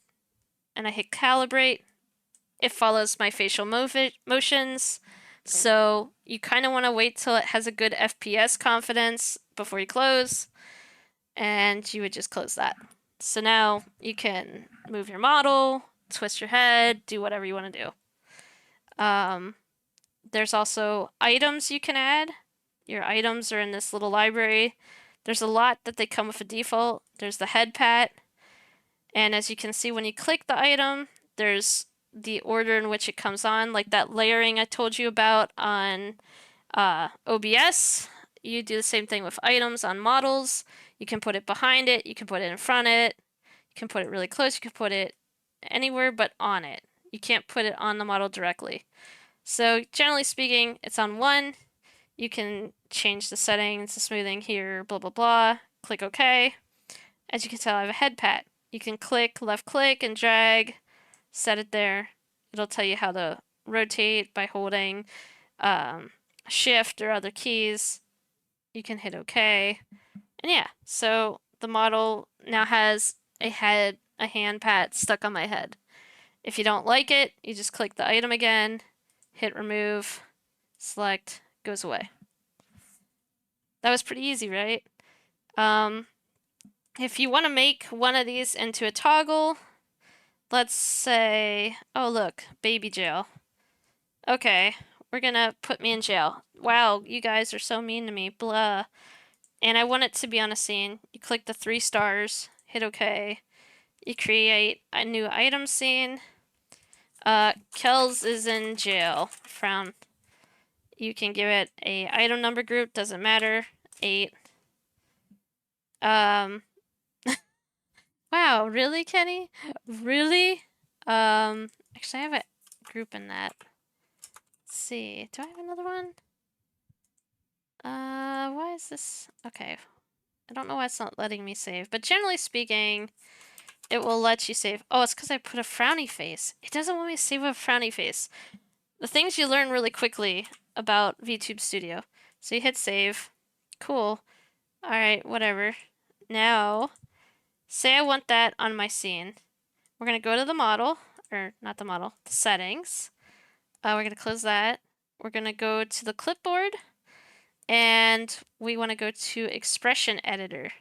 and I hit calibrate, it follows my facial motions. So you kind of want to wait till it has a good FPS confidence before you close. And you would just close that. So now you can move your model, twist your head, do whatever you want to do. There's also items you can add. Your items are in this little library. There's a lot that they come with a default. There's the head pat. And as you can see, when you click the item, there's the order in which it comes on, like that layering I told you about on OBS. You do the same thing with items on models. You can put it behind it, you can put it in front of it, you can put it really close, you can put it anywhere but on it. You can't put it on the model directly. So generally speaking, it's on one. You can change the settings, the smoothing here, blah, blah, blah. Click OK. As you can tell, I have a head pat. You can click, left click, and drag, set it there. It'll tell you how to rotate by holding shift or other keys. You can hit OK. And yeah, so the model now has a hand pat stuck on my head. If you don't like it, you just click the item again, hit remove, select, goes away. That was pretty easy, right? Um, if you want to make one of these into a toggle, let's say, oh look, baby jail. Okay, we're gonna put me in jail. Wow, you guys are so mean to me, blah. And I want it to be on a scene. You click the 3 stars, hit OK. You create a new item scene. Kells is in jail. Frown. You can give it a item number group, doesn't matter. 8. Um, wow, really, Kenny? Really? Actually, I have a group in that. Let's see, do I have another one? Why is this? Okay, I don't know why it's not letting me save, but generally speaking, it will let you save. Oh, it's because I put a frowny face. It doesn't want me to save a frowny face. The things you learn really quickly about VTube Studio. So you hit save. Cool. Alright, whatever. Now, say I want that on my scene. We're going to go to the model, or not the model, the settings. We're going to close that. We're going to go to the clipboard, and we want to go to expression editor.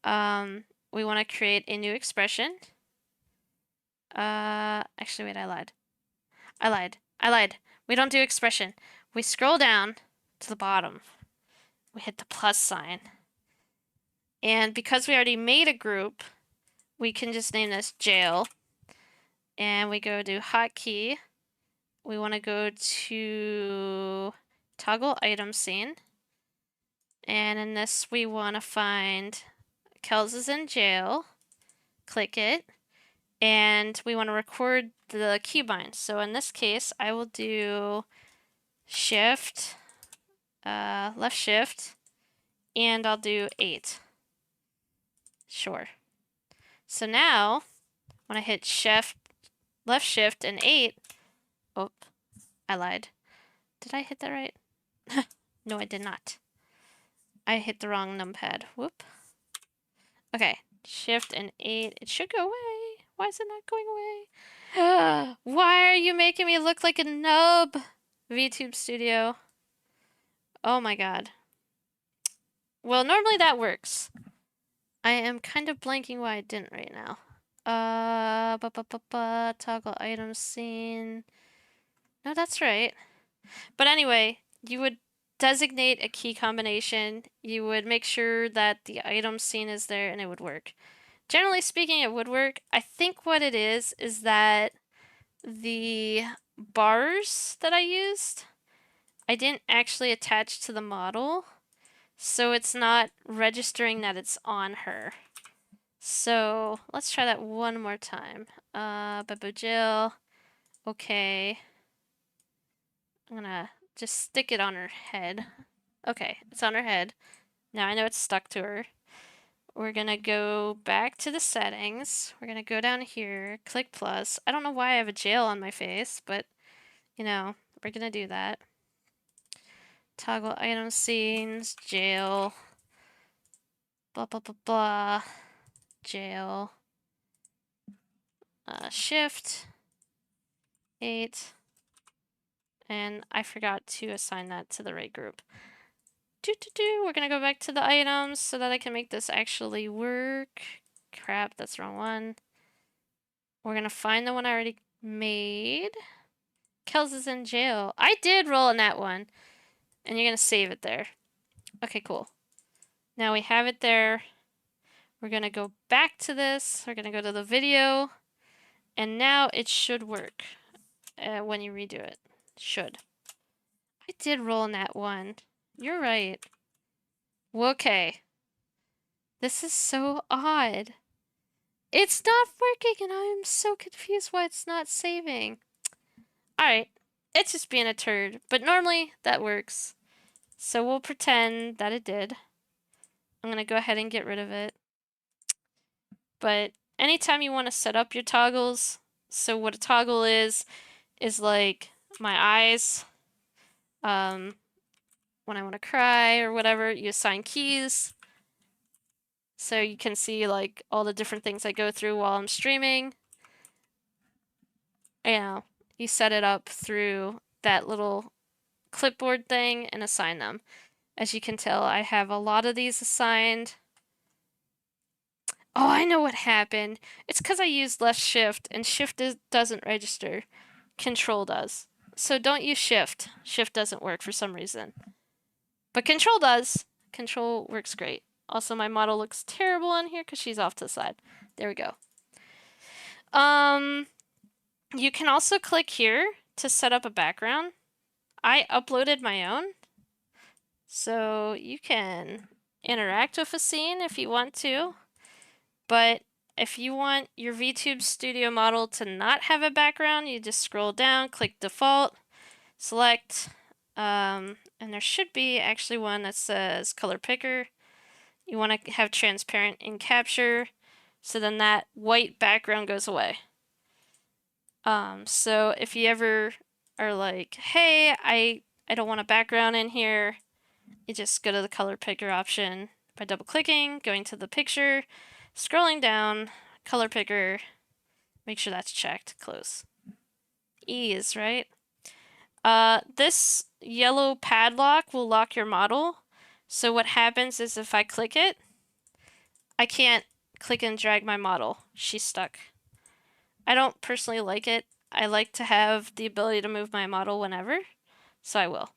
We want to create a new expression. Actually, wait, I lied. We don't do expression. We scroll down to the bottom. We hit the plus sign. And because we already made a group, we can just name this jail. And we go to hotkey. We want to go to toggle item scene. And in this, we want to find Kells is in jail. Click it. And we want to record the keybind. So in this case, I will do shift, left shift, and I'll do 8. Sure. So now, when I hit shift, left shift, and 8, oh, I lied. Did I hit that right? No, I did not. I hit the wrong numpad. Whoop. Okay, shift and 8. It should go away. Why is it not going away? Why are you making me look like a nub? VTube Studio. Oh my god. Well, normally that works. I am kind of blanking why I didn't right now. Toggle item scene. No, that's right. But anyway, you would designate a key combination. You would make sure that the item scene is there and it would work. Generally speaking, it would work. I think what it is that the bars that I used, I didn't actually attach to the model. So it's not registering that it's on her. So let's try that one more time. Jill. Okay. I'm gonna just stick it on her head. Okay, it's on her head. Now I know it's stuck to her. We're gonna go back to the settings. We're gonna go down here, click plus. I don't know why I have a jail on my face, but you know, we're gonna do that. Toggle item scenes, jail. Blah blah blah blah. Jail. Shift. 8. And I forgot to assign that to the right group. We're gonna go back to the items so that I can make this actually work. Crap, that's the wrong one. We're gonna find the one I already made. Kells is in jail. I did roll in that one. And you're gonna save it there. Okay, cool. Now we have it there. We're gonna go back to this. We're gonna go to the video. And now it should work when you redo it. Should. I did roll in that one. You're right. Okay. This is so odd. It's not working and I'm so confused why it's not saving. Alright. It's just being a turd. But normally that works. So we'll pretend that it did. I'm gonna go ahead and get rid of it. But anytime you want to set up your toggles, so what a toggle is like my eyes. When I want to cry or whatever, you assign keys. So you can see like all the different things I go through while I'm streaming. You know, you set it up through that little clipboard thing and assign them. As you can tell, I have a lot of these assigned. Oh, I know what happened. It's because I used left shift, and shift doesn't register. Control does. So don't use shift. Shift doesn't work for some reason. But control does. Control works great. Also, my model looks terrible on here because she's off to the side. There we go. You can also click here to set up a background. I uploaded my own, so you can interact with a scene if you want to. But if you want your VTube Studio model to not have a background, you just scroll down, click default, select, and there should be actually one that says color picker. You want to have transparent in capture, so then that white background goes away. So if you ever are like, hey, I don't want a background in here, you just go to the color picker option by double clicking, going to the picture, scrolling down, color picker, make sure that's checked, close. Ease, right? This yellow padlock will lock your model. So what happens is if I click it, I can't click and drag my model. She's stuck. I don't personally like it. I like to have the ability to move my model whenever, so I will.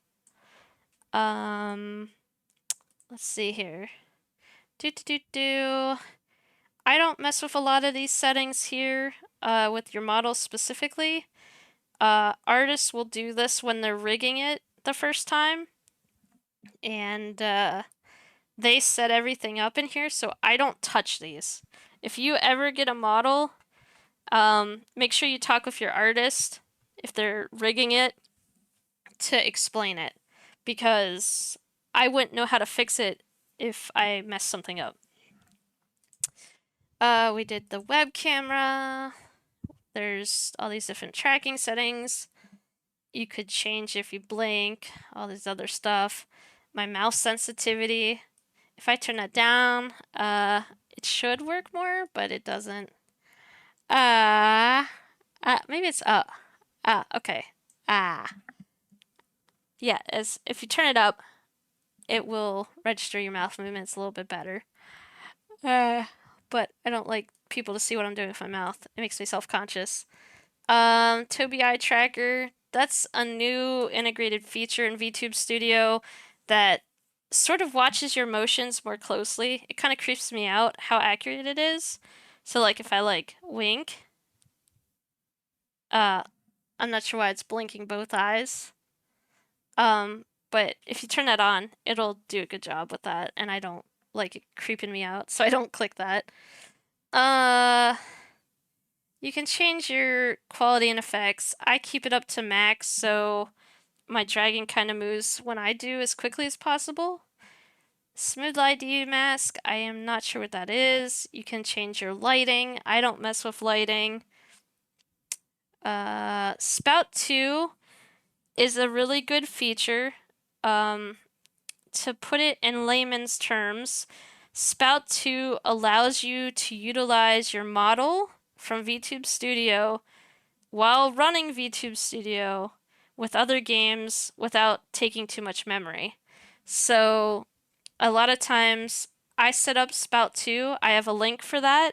Let's see here. I don't mess with a lot of these settings here with your model specifically. Artists will do this when they're rigging it the first time, and they set everything up in here, so I don't touch these. If you ever get a model, make sure you talk with your artist if they're rigging it to explain it, because I wouldn't know how to fix it if I mess something up. We did the web camera. There's all these different tracking settings. You could change if you blink, all this other stuff. My mouse sensitivity. If I turn that down, it should work more, but it doesn't. Maybe it's up. Okay. Yeah, if you turn it up, it will register your mouth movements a little bit better. But I don't like people to see what I'm doing with my mouth. It makes me self-conscious. Tobii Eye Tracker. That's a new integrated feature in VTube Studio that sort of watches your motions more closely. It kind of creeps me out how accurate it is. So like if I like wink, I'm not sure why it's blinking both eyes. But if you turn that on, it'll do a good job with that, and I don't like it creeping me out, so I don't click that. You can change your quality and effects. I keep it up to max, so my dragon kind of moves when I do as quickly as possible. Smooth ID mask, I am not sure what that is. You can change your lighting. I don't mess with lighting. Spout 2 is a really good feature. To put it in layman's terms, Spout 2 allows you to utilize your model from VTube Studio while running VTube Studio with other games without taking too much memory. So a lot of times I set up Spout 2. I have a link for that.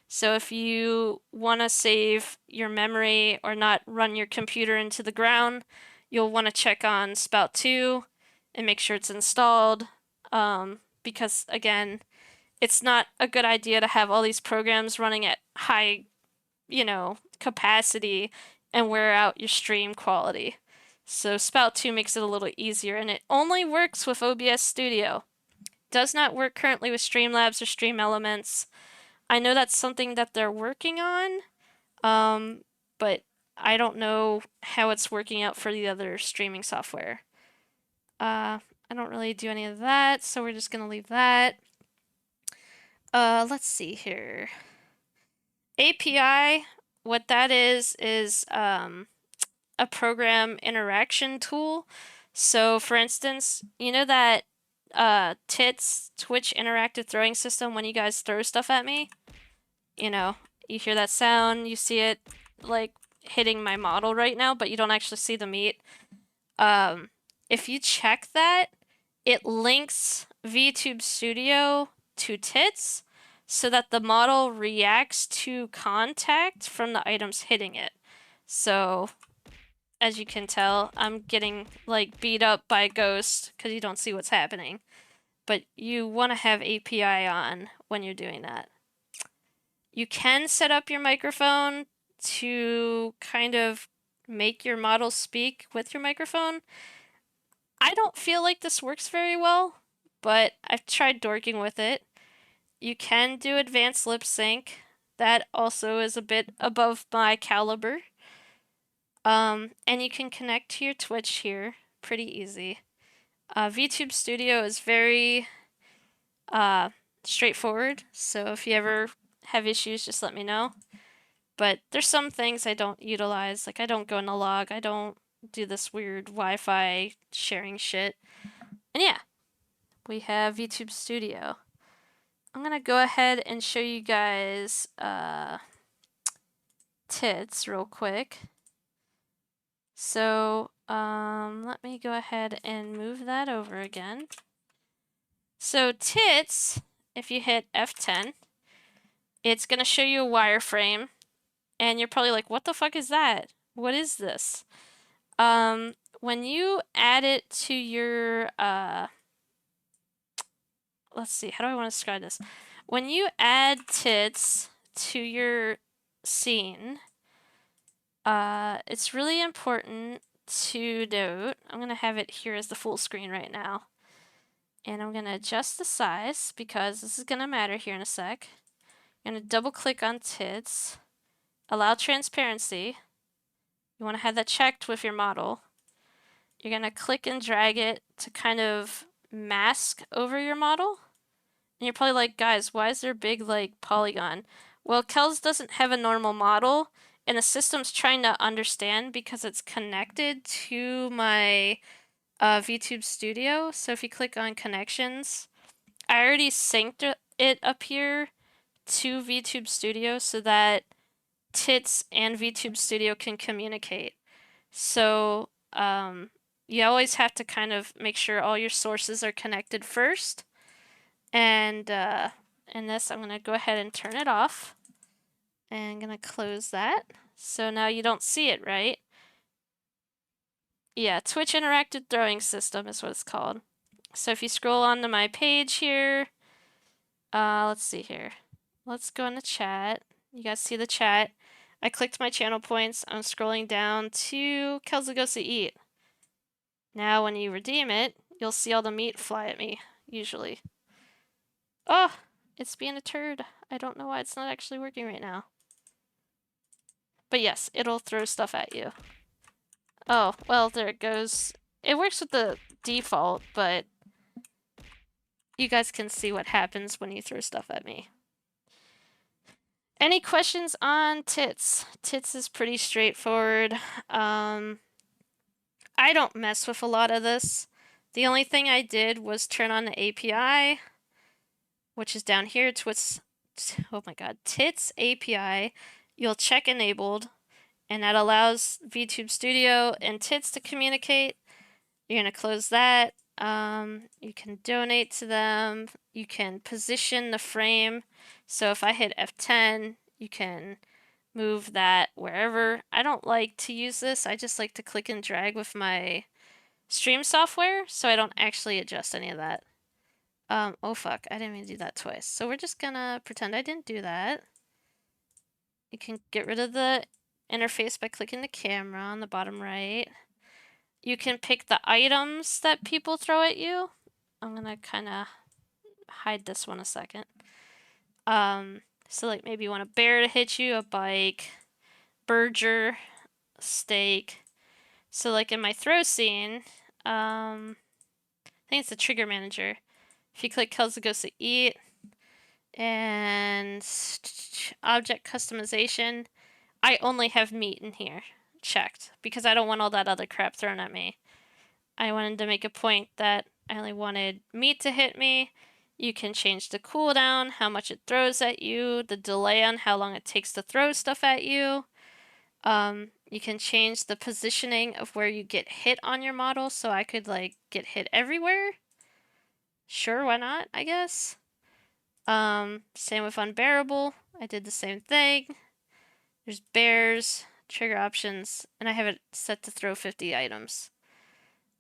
So if you want to save your memory or not run your computer into the ground, you'll want to check on Spout 2 and make sure it's installed. Because again, it's not a good idea to have all these programs running at high, capacity and wear out your stream quality. So Spout 2 makes it a little easier, and it only works with OBS Studio. Does not work currently with Streamlabs or Stream Elements. I know that's something that they're working on, but I don't know how it's working out for the other streaming software. I don't really do any of that, so we're just gonna leave that. Let's see here. API, what that is a program interaction tool. So for instance, you know that Twitch interactive throwing system when you guys throw stuff at me? You hear that sound, you see it like hitting my model right now, but you don't actually see the meat. if you check that, it links VTube Studio to tits so that the model reacts to contact from the items hitting it. So, as you can tell, I'm getting like beat up by a ghost because you don't see what's happening. But you want to have API on when you're doing that. You can set up your microphone to kind of make your model speak with your microphone. I don't feel like this works very well, but I've tried dorking with it. You can do advanced lip sync. That also is a bit above my caliber. And you can connect to your Twitch here. Pretty easy. VTube Studio is very straightforward, so if you ever have issues, just let me know. But there's some things I don't utilize, like I don't go in the log, I don't do this weird Wi-Fi sharing shit. And yeah, we have VTube Studio. I'm gonna go ahead and show you guys tits real quick. So let me go ahead and move that over again. So tits, if you hit F10, it's gonna show you a wireframe, and you're probably like, what the fuck is that? What is this? When you add it to your let's see, how do I want to describe this? When you add tits to your scene, it's really important to note, I'm gonna have it here as the full screen right now. And I'm gonna adjust the size because this is gonna matter here in a sec. I'm gonna double click on tits, allow transparency. You wanna have that checked with your model. You're gonna click and drag it to kind of mask over your model. And you're probably like, guys, why is there a big like polygon? Well, Kels doesn't have a normal model, and the system's trying to understand because it's connected to my VTube Studio. So if you click on connections, I already synced it up here to VTube Studio so that tits and VTube Studio can communicate. So you always have to kind of make sure all your sources are connected first. And in this, I'm going to go ahead and turn it off. And I'm going to close that. So now you don't see it, right? Yeah, Twitch Interactive Throwing System is what it's called. So if you scroll onto my page here, let's see here. Let's go in the chat. You guys see the chat. I clicked my channel points. I'm scrolling down to Kelzagosa Eat. Now when you redeem it, you'll see all the meat fly at me, usually. Oh, it's being a turd. I don't know why it's not actually working right now. But yes, it'll throw stuff at you. Oh, well, there it goes. It works with the default, but you guys can see what happens when you throw stuff at me. Any questions on tits? Tits is pretty straightforward. I don't mess with a lot of this. The only thing I did was turn on the API, which is down here. Oh my god, Tits API. You'll check enabled, and that allows VTube Studio and Tits to communicate. You're gonna close that. You can donate to them. You can position the frame. So if I hit F10, you can move that wherever. I don't like to use this. I just like to click and drag with my stream software, so I don't actually adjust any of that. Oh fuck, I didn't mean to do that twice. So we're just gonna pretend I didn't do that. You can get rid of the interface by clicking the camera on the bottom right. You can pick the items that people throw at you. I'm gonna kind of hide this one a second. So like maybe you want a bear to hit you, a bike, burger, steak. So like in my throw scene, I think it's the trigger manager. If you click Kelzagosa Eat and object customization, I only have meat in here checked because I don't want all that other crap thrown at me. I wanted to make a point that I only wanted meat to hit me. You can change the cooldown, how much it throws at you, the delay on how long it takes to throw stuff at you. You can change the positioning of where you get hit on your model, so I could like get hit everywhere. Sure, why not, I guess. Same with unbearable. I did the same thing. There's bears, trigger options, and I have it set to throw 50 items.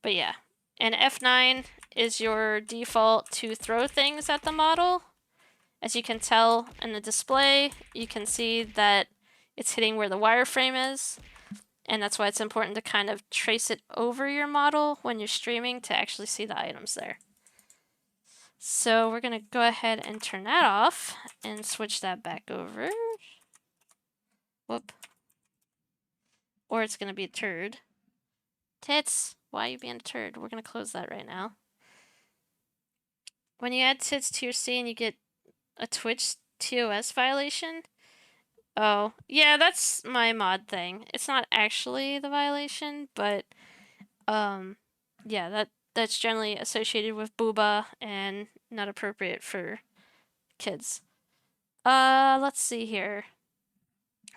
But yeah. And F9 is your default to throw things at the model. As you can tell in the display, you can see that it's hitting where the wireframe is. And that's why it's important to kind of trace it over your model when you're streaming to actually see the items there. So we're going to go ahead and turn that off and switch that back over. Whoop. Or it's going to be a turd. Tits, why are you being a turd? We're going to close that right now. When you add tits to your scene, you get a Twitch TOS violation. Oh, yeah, that's my mod thing. It's not actually the violation, but yeah, that's generally associated with booba and not appropriate for kids. Let's see here.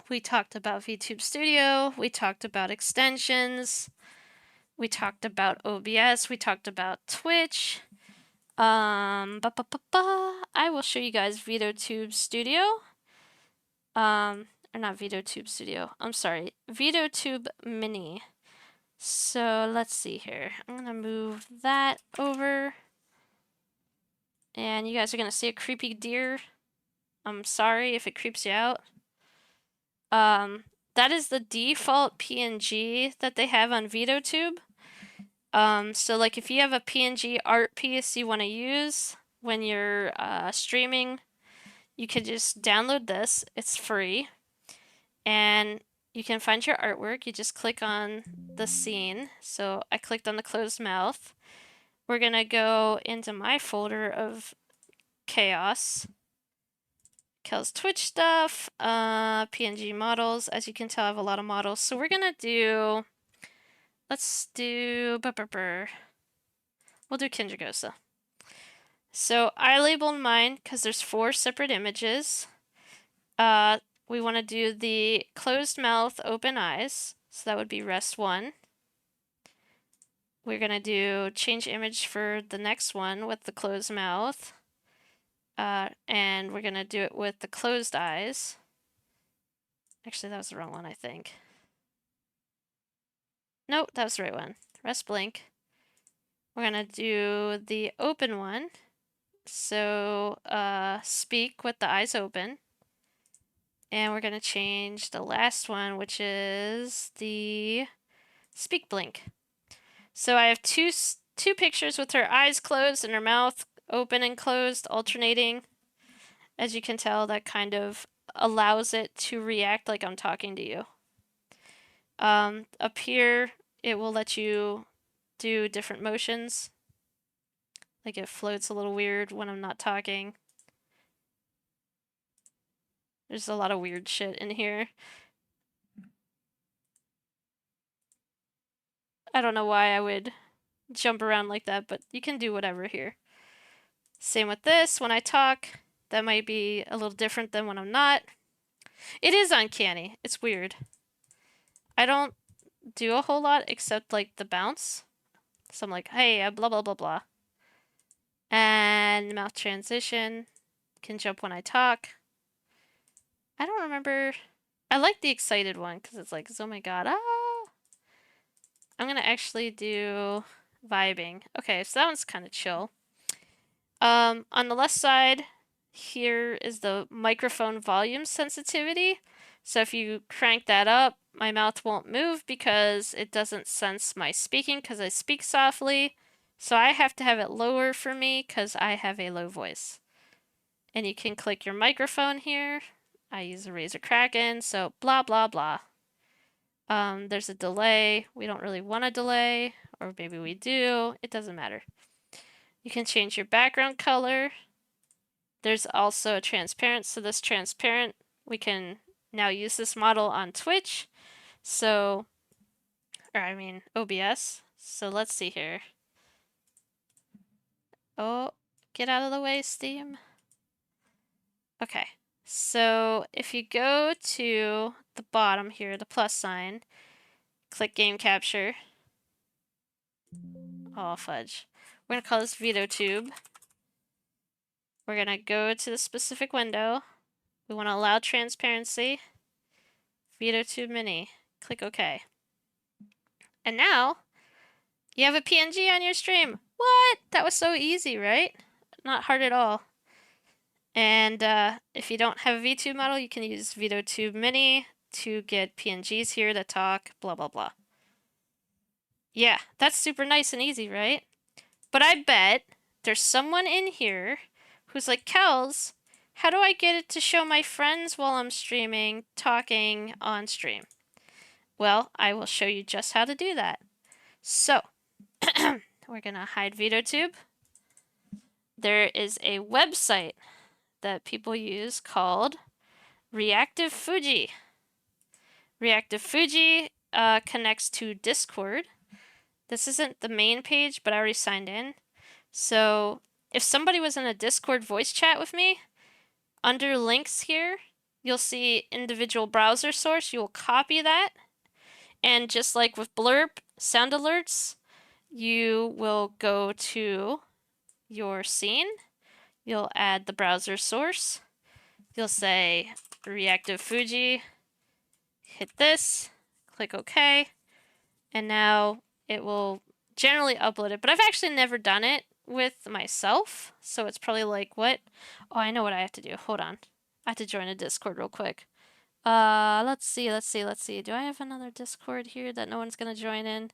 We talked about VTube Studio, we talked about extensions, we talked about OBS, we talked about Twitch. I will show you guys VTube Studio. Or not VTube Studio. I'm sorry, VTube Mini. So let's see here. I'm gonna move that over. And you guys are gonna see a creepy deer. I'm sorry if it creeps you out. That is the default PNG that they have on VTube. So like if you have a PNG art piece you want to use when you're streaming, you can just download this. It's free. And you can find your artwork. You just click on the scene. So I clicked on the closed mouth. We're gonna go into my folder of chaos. Kel's Twitch stuff, PNG models. As you can tell, I have a lot of models. So we're gonna do, let's do, we'll do Kindragosa. So I labeled mine because there's 4 separate images. We want to do the closed mouth, open eyes. So that would be rest 1. We're gonna do change image for the next one with the closed mouth. And we're gonna do it with the closed eyes. Actually, that was the wrong one, I think. Nope, that was the right one. Rest blink. We're gonna do the open one. So, speak with the eyes open. And we're gonna change the last one, which is the speak blink. So I have two pictures with her eyes closed and her mouth open and closed, alternating. As you can tell, that kind of allows it to react like I'm talking to you. Up here, it will let you do different motions. Like it floats a little weird when I'm not talking. There's a lot of weird shit in here. I don't know why I would jump around like that, but you can do whatever here. Same with this. When I talk, that might be a little different than when I'm not. It is uncanny. It's weird. I don't do a whole lot except like the bounce. So I'm like, hey, blah, blah, blah, blah. And mouth transition. Can jump when I talk. I don't remember. I like the excited one because it's like, oh my god, ah. I'm gonna actually do vibing. Okay, so that one's kind of chill. On the left side, here is the microphone volume sensitivity. So if you crank that up, my mouth won't move because it doesn't sense my speaking because I speak softly. So I have to have it lower for me because I have a low voice. And you can click your microphone here. I use a Razer Kraken, so blah, blah, blah. There's a delay. We don't really want a delay, or maybe we do. It doesn't matter. You can change your background color. There's also a transparent, so this transparent, we can now use this model on Twitch. So, or I mean OBS. So let's see here. Oh, get out of the way, Steam. Okay, so if you go to the bottom here, the plus sign. Click game capture. Oh, fudge. We're gonna call this VtoTube. We're gonna go to the specific window. We want to allow transparency. VtoTube Mini. Click OK. And now, you have a PNG on your stream. What? That was so easy, right? Not hard at all. And if you don't have a VTube model, you can use VtoTube Mini to get PNGs here that talk, blah, blah, blah. Yeah, that's super nice and easy, right? But I bet there's someone in here who's like, Kels, how do I get it to show my friends while I'm streaming, talking on stream? Well, I will show you just how to do that. So, we're gonna hide VtoTube. There is a website that people use called Reactive Fuji. Reactive Fuji connects to Discord. This isn't the main page, but I already signed in. So if somebody was in a Discord voice chat with me, under links here, you'll see individual browser source. You will copy that. And just like with Blurb sound alerts, you will go to your scene. You'll add the browser source. You'll say Reactive Fuji, hit this, click OK, and now it will generally upload it. But I've actually never done it with myself, so it's probably like, what? Oh, I know what I have to do. Hold on. I have to join a Discord real quick. Let's see. Do I have another Discord here that no one's gonna join in?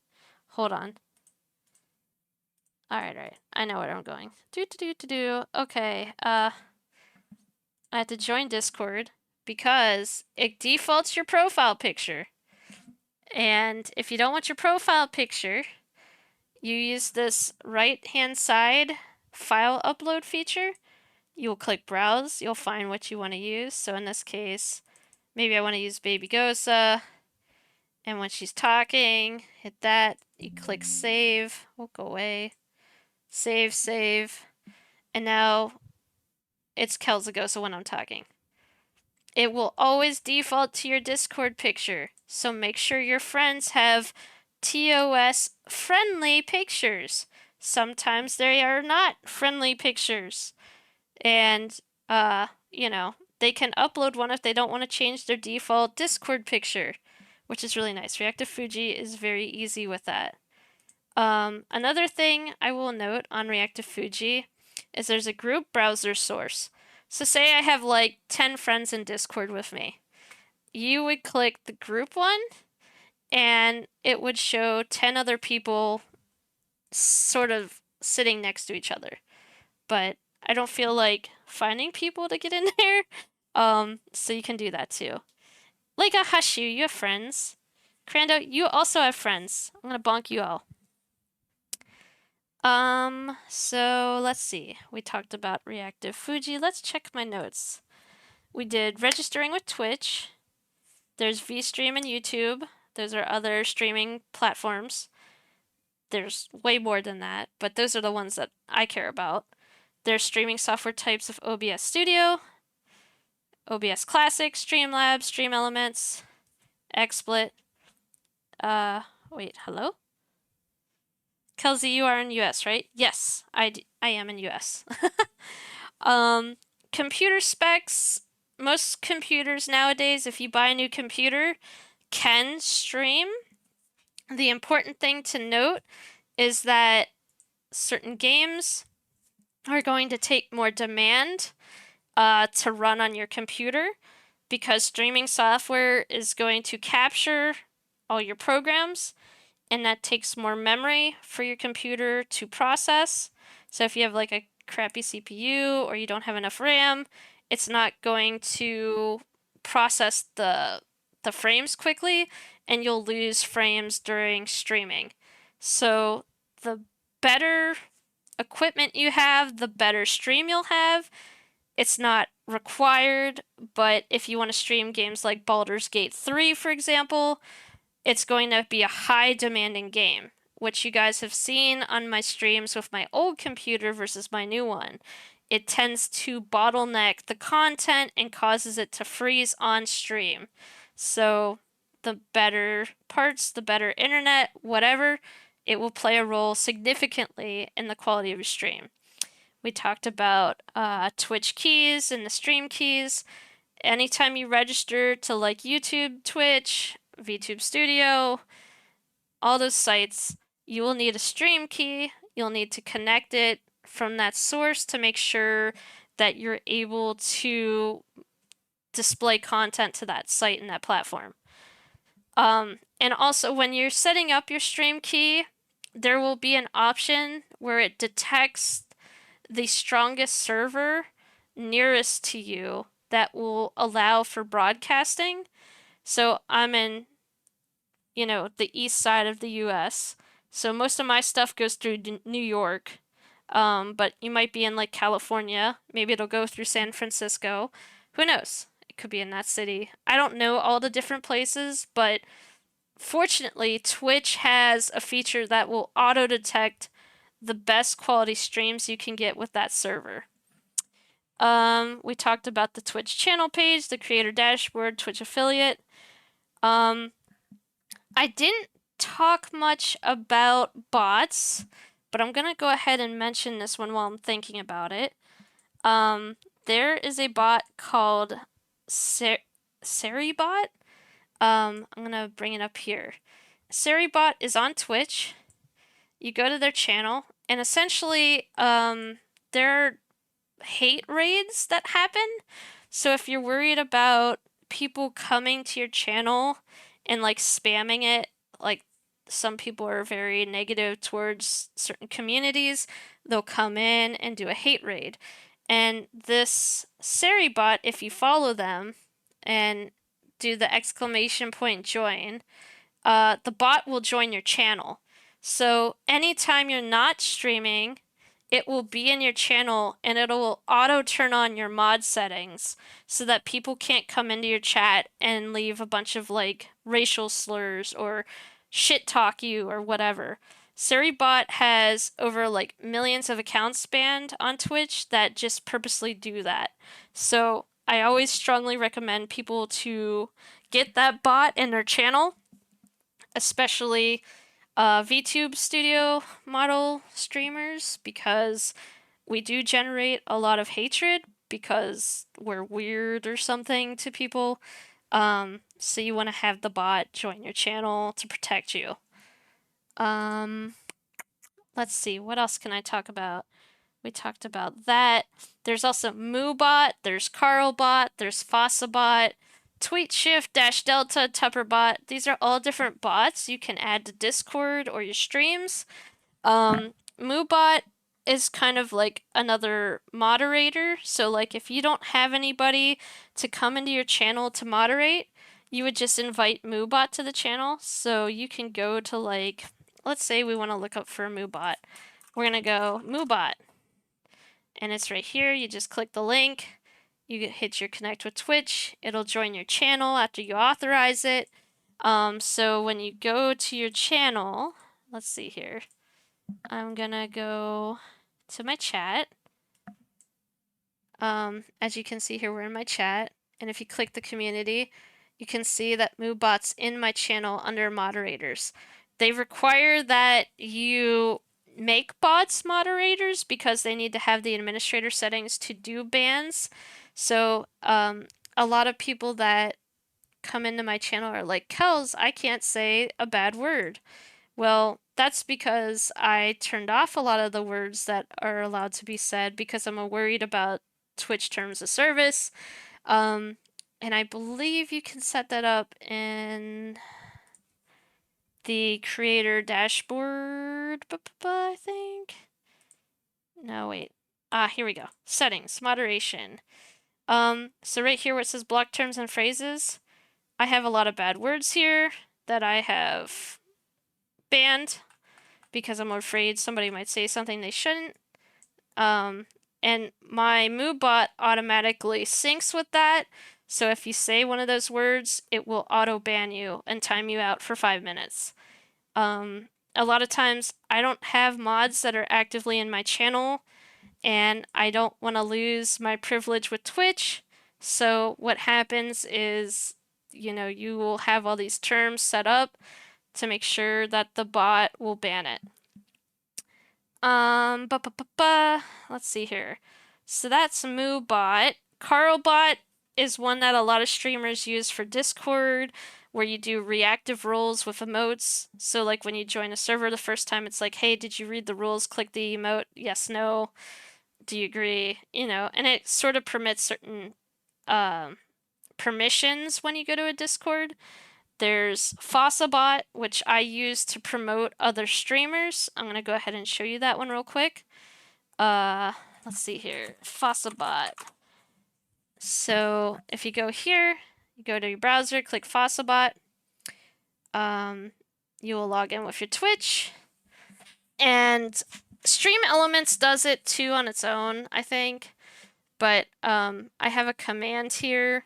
Hold on. Alright. I know where I'm going. Okay, I have to join Discord because it defaults your profile picture. And if you don't want your profile picture, you use this right-hand side file upload feature. You'll click browse, you'll find what you want to use. So in this case, maybe I want to use Baby Gosa. And when she's talking, hit that. You click save. We'll go away. Save. And now it's Kelzagosa when I'm talking. It will always default to your Discord picture. So make sure your friends have TOS friendly pictures. Sometimes they are not friendly pictures. And, they can upload one if they don't want to change their default Discord picture, which is really nice. Reactive Fuji is very easy with that. Another thing I will note on Reactive Fuji is there's a group browser source. So say I have like 10 friends in Discord with me. You would click the group one and it would show 10 other people sort of sitting next to each other. But I don't feel like finding people to get in there. So you can do that too. Like a Hushu, you have friends. Crando, you also have friends. I'm gonna bonk you all. So let's see. We talked about Reactive Fuji. Let's check my notes. We did registering with Twitch. There's VStream and YouTube. Those are other streaming platforms. There's way more than that, but those are the ones that I care about. There's streaming software types of OBS Studio, OBS Classic, Streamlabs, Stream Elements, XSplit. Wait, hello? Kelsey, you are in US, right? Yes, I am in US. Computer specs. Most computers nowadays, if you buy a new computer, can stream. The important thing to note is that certain games are going to take more demand to run on your computer because streaming software is going to capture all your programs, and that takes more memory for your computer to process. So if you have like a crappy CPU or you don't have enough RAM, it's not going to process the frames quickly, and you'll lose frames during streaming. So the better equipment you have, the better stream you'll have. It's not required, but if you want to stream games like Baldur's Gate 3, for example, it's going to be a high demanding game, which you guys have seen on my streams with my old computer versus my new one. It tends to bottleneck the content and causes it to freeze on stream. So the better parts, the better internet, whatever, it will play a role significantly in the quality of your stream. We talked about Twitch keys and the stream keys. Anytime you register to like YouTube, Twitch, VTube Studio, all those sites, you will need a stream key. You'll need to connect it from that source to make sure that you're able to display content to that site and that platform. And also, when you're setting up your stream key, there will be an option where it detects the strongest server nearest to you that will allow for broadcasting. So I'm in, the east side of the US. So most of my stuff goes through New York. But you might be in like California. Maybe it'll go through San Francisco. Who knows? It could be in that city. I don't know all the different places, but fortunately, Twitch has a feature that will auto detect the best quality streams you can get with that server. We talked about the Twitch channel page, the creator dashboard, Twitch affiliate. I didn't talk much about bots, but I'm gonna go ahead and mention this one while I'm thinking about it. There is a bot called Seribot. I'm gonna bring it up here. Seribot is on Twitch. You go to their channel, and essentially, there are hate raids that happen. So if you're worried about people coming to your channel and like spamming it, like some people are very negative towards certain communities, they'll come in and do a hate raid. And this Seribot, if you follow them and do the exclamation point join, the bot will join your channel. So anytime you're not streaming, it will be in your channel and it'll auto turn on your mod settings so that people can't come into your chat and leave a bunch of like racial slurs or shit talk you or whatever. Seribot has over like millions of accounts banned on Twitch that just purposely do that. So I always strongly recommend people to get that bot in their channel, especially VTube Studio model streamers, because we do generate a lot of hatred because we're weird or something to people. So you want to have the bot join your channel to protect you. Let's see, what else can I talk about? We talked about that. There's also MooBot, there's CarlBot, there's FossaBot, TweetShift, Dash Delta, Tupperbot. These are all different bots you can add to Discord or your streams. MooBot is kind of like another moderator. So like if you don't have anybody to come into your channel to moderate, you would just invite MooBot to the channel. So you can go to like, let's say we want to look up for a MooBot. We're gonna go MooBot. And it's right here. You just click the link. You hit your connect with Twitch. It'll join your channel after you authorize it. So when you go to your channel, let's see here. I'm gonna go to my chat. As you can see here, we're in my chat. And if you click the community, you can see that MooBot's in my channel under moderators. They require that you make bots moderators because they need to have the administrator settings to do bans. So a lot of people that come into my channel are like, Kels, I can't say a bad word. Well, that's because I turned off a lot of the words that are allowed to be said because I'm worried about Twitch terms of service. And I believe you can set that up in the creator dashboard, I think. No, wait. Here we go. Settings, moderation. So right here where it says block terms and phrases, I have a lot of bad words here that I have banned because I'm afraid somebody might say something they shouldn't. And my MooBot automatically syncs with that. So if you say one of those words, it will auto ban you and time you out for 5 minutes. A lot of times I don't have mods that are actively in my channel and I don't want to lose my privilege with Twitch. So what happens is you will have all these terms set up to make sure that the bot will ban it. Let's see here. So that's MooBot. CarlBot is one that a lot of streamers use for Discord, where you do reactive roles with emotes. So like when you join a server the first time, it's like, hey, did you read the rules? Click the emote, yes, no. Do you agree? And it sort of permits certain permissions when you go to a Discord. There's FossaBot, which I use to promote other streamers. I'm gonna go ahead and show you that one real quick. Let's see here, FossaBot. So if you go here, you go to your browser, click FossaBot. You will log in with your Twitch, and Stream Elements does it too on its own, I think. But I have a command here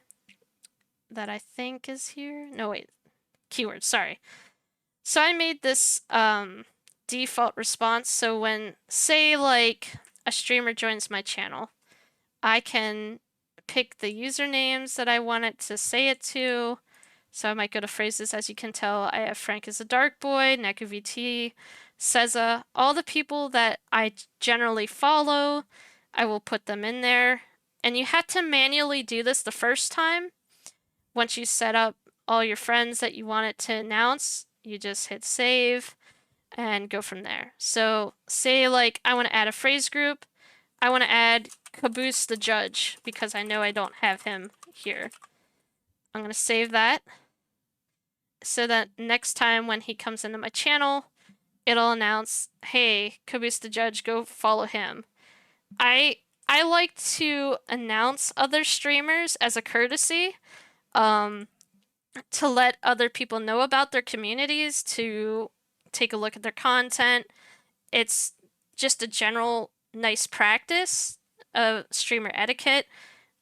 that I think is here. No, wait. Keywords, sorry. So I made this default response. So when, say, like a streamer joins my channel, I can pick the usernames that I want it to say it to. So I might go to phrases. As you can tell, I have Frank is a dark boy, NekuVT, Seza, all the people that I generally follow, I will put them in there. And you had to manually do this the first time. Once you set up all your friends that you want it to announce, you just hit save and go from there. So say like I want to add a phrase group. I want to add Caboose the Judge because I know I don't have him here. I'm going to save that so that next time when he comes into my channel, it'll announce, hey, Caboose the Judge, go follow him. I like to announce other streamers as a courtesy, to let other people know about their communities, to take a look at their content. It's just a general nice practice of streamer etiquette.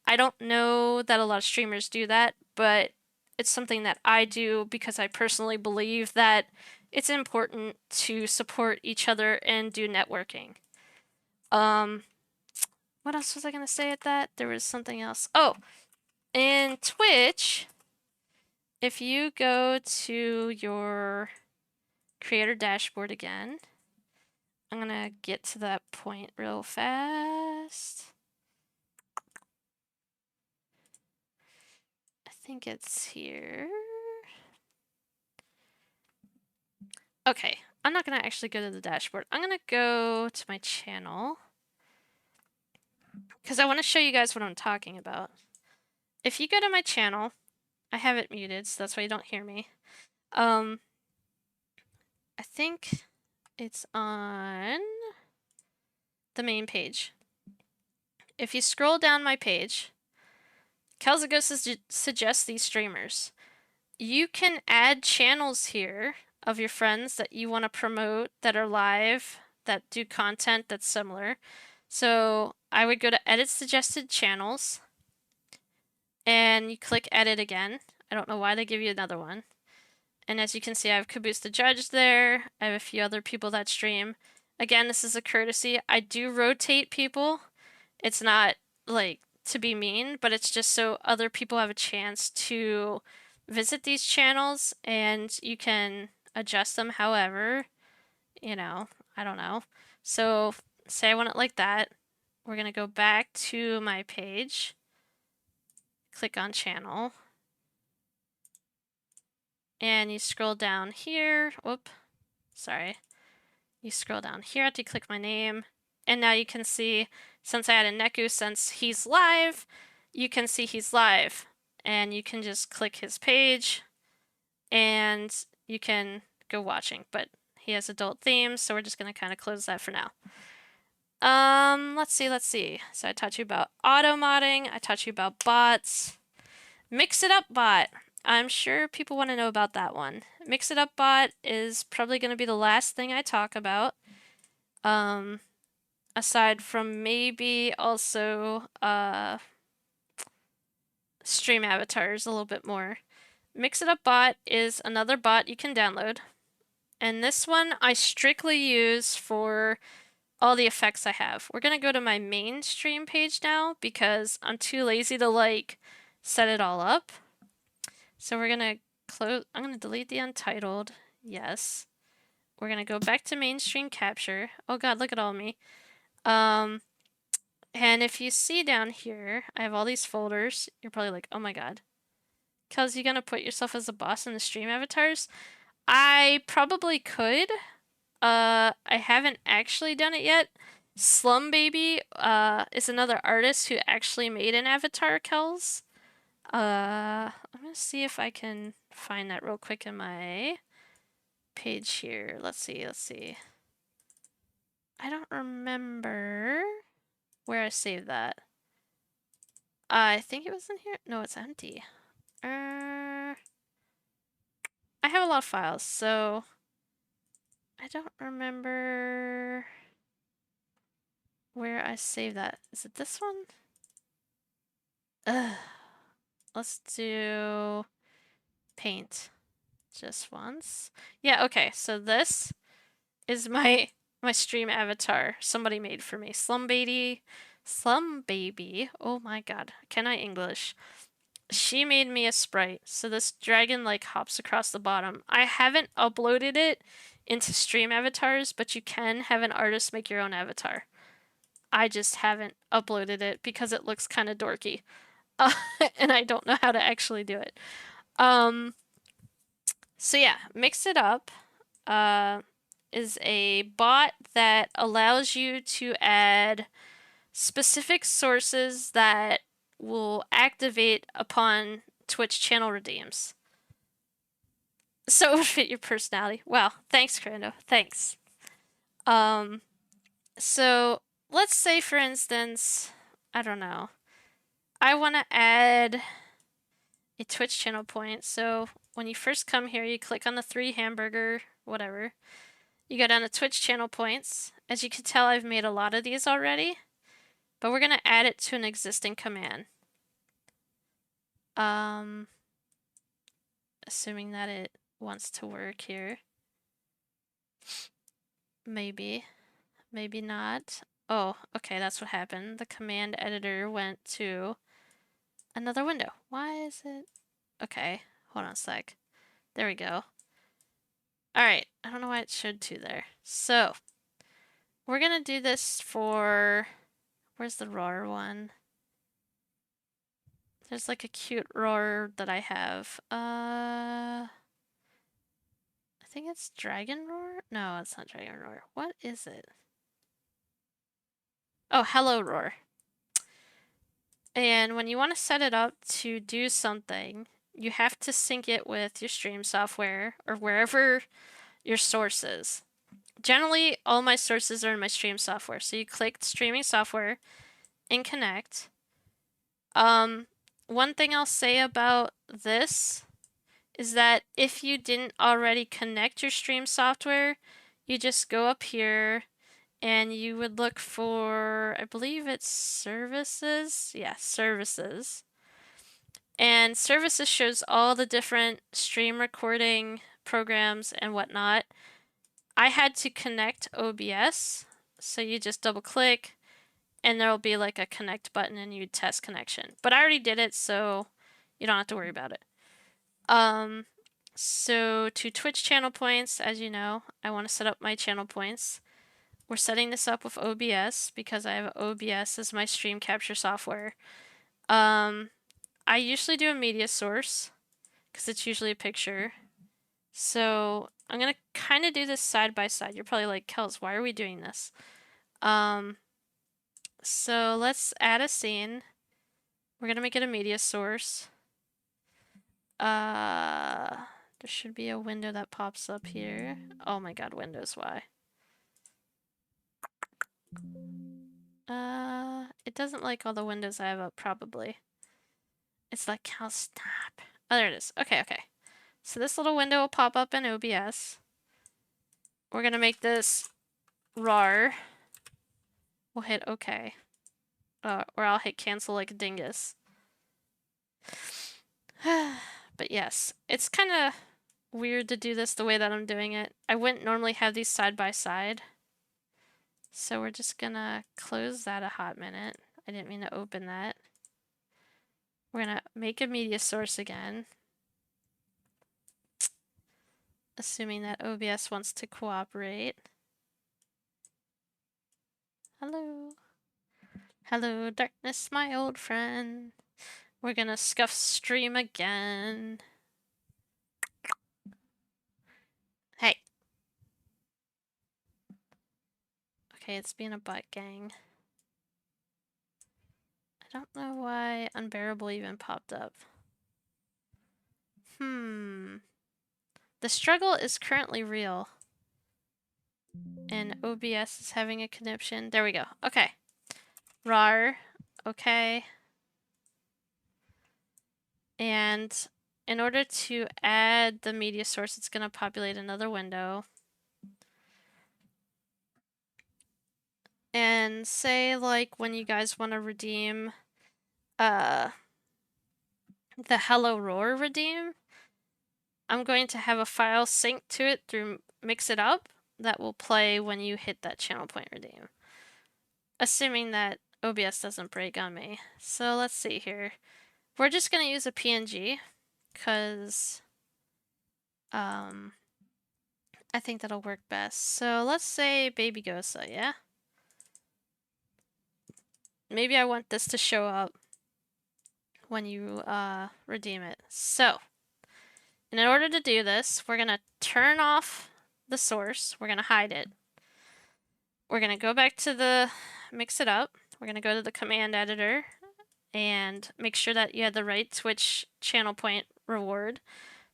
I don't know that a lot of streamers do that, but it's something that I do because I personally believe that it's important to support each other and do networking. What else was I going to say at that? There was something else. Oh, in Twitch, if you go to your creator dashboard again, I'm going to get to that point real fast. I think it's here. Okay, I'm not going to actually go to the dashboard. I'm going to go to my channel because I want to show you guys what I'm talking about. If you go to my channel, I have it muted, so that's why you don't hear me. I think it's on the main page. If you scroll down my page, Kelzagos suggests these streamers. You can add channels here of your friends that you want to promote that are live, that do content that's similar. So I would go to edit suggested channels and you click edit again. I don't know why they give you another one. And as you can see, I have Caboose the Judge there. I have a few other people that stream. Again, this is a courtesy. I do rotate people. It's not like to be mean, but it's just so other people have a chance to visit these channels and you can adjust them however, I don't know. So say I want it like that. We're going to go back to my page, click on channel, and you scroll down here. Whoop, sorry. You scroll down here to click my name, and now you can see, since I added Neku, since he's live, you can see he's live. And you can just click his page, and you can go watching. But he has adult themes, so we're just going to kind of close that for now. Let's see. So I taught you about auto modding. I taught you about bots. Mix It Up bot. I'm sure people want to know about that one. Mix It Up bot is probably going to be the last thing I talk about. Aside from maybe also stream avatars a little bit more. Mix It Up bot is another bot you can download. And this one I strictly use for all the effects I have. We're going to go to my main stream page now because I'm too lazy to set it all up. So we're gonna close, I'm gonna delete the untitled. Yes. We're gonna go back to mainstream capture. Oh god, look at all of me. And if you see down here, I have all these folders. You're probably like, oh my god. Cause you're gonna put yourself as a boss in the stream avatars? I probably could. I haven't actually done it yet. Slum Baby is another artist who actually made an avatar, Kels. I'm gonna see if I can find that real quick in my page here. Let's see. I don't remember where I saved that. I think it was in here. No, it's empty. I have a lot of files, so I don't remember where I saved that. Is it this one? Ugh. Let's do paint just once. Yeah, okay. So this is my stream avatar somebody made for me. Slum Baby. Oh my god. Can I English? She made me a sprite. So this dragon like hops across the bottom. I haven't uploaded it into stream avatars, but you can have an artist make your own avatar. I just haven't uploaded it because it looks kind of dorky. And I don't know how to actually do it. So yeah, Mix It Up is a bot that allows you to add specific sources that will activate upon Twitch channel redeems. So it would fit your personality. Wow, thanks, Crando. Thanks. So let's say, for instance, I don't know, I want to add a Twitch channel point. So when you first come here, you click on the 3 hamburger, whatever. You go down to Twitch channel points. As you can tell, I've made a lot of these already, but we're going to add it to an existing command. Assuming that it wants to work here. Maybe. Maybe not. Oh, okay, that's what happened. The command editor went to another window. Why is it? Okay, hold on a sec. There we go. Alright, I don't know why it showed 2 there. So, we're gonna do this for... Where's the roar one? There's like a cute roar that I have. I think it's Dragon Roar? No, it's not Dragon Roar. What is it? Oh, Hello Roar. And when you want to set it up to do something, you have to sync it with your stream software or wherever your source is. Generally, all my sources are in my stream software. So you click streaming software and connect. One thing I'll say about this is that if you didn't already connect your stream software, you just go up here and you would look for, I believe it's services. Yeah, services. And services shows all the different stream recording programs and whatnot. I had to connect OBS. So you just double click and there'll be like a connect button and you test connection. But I already did it, so you don't have to worry about it. So to Twitch channel points, as you know, I want to set up my channel points. We're setting this up with OBS because I have OBS as my stream capture software. I usually do a media source because it's usually a picture. So I'm gonna kind of do this side by side. You're probably like, Kels, why are we doing this? So let's add a scene. We're gonna make it a media source. There should be a window that pops up here. Oh my god, Windows, why? It doesn't like all the windows I have up, probably. It's like, Cal, stop. Oh, there it is. Okay. So this little window will pop up in OBS. We're gonna make this RAR. We'll hit OK. Or I'll hit cancel like a dingus. But yes, it's kind of weird to do this the way that I'm doing it. I wouldn't normally have these side by side. So we're just gonna close that a hot minute. I didn't mean to open that. We're gonna make a media source again. Assuming that OBS wants to cooperate. Hello. Hello, darkness, my old friend. We're gonna scuff stream again. Hey. Okay, it's being a butt gang. I don't know why Unbearable even popped up. The struggle is currently real. And OBS is having a conniption. There we go. Okay. RAR. Okay. And in order to add the media source, it's going to populate another window. And say, like, when you guys want to redeem the Hello Roar redeem, I'm going to have a file synced to it through Mix It Up that will play when you hit that channel point redeem. Assuming that OBS doesn't break on me. So let's see here. We're just going to use a PNG because I think that'll work best. So let's say Baby Gosa, yeah? Maybe I want this to show up when you redeem it. So, in order to do this, we're going to turn off the source. We're going to hide it. We're going to go back to the Mix It Up. We're going to go to the command editor and make sure that you had the right Twitch channel point reward.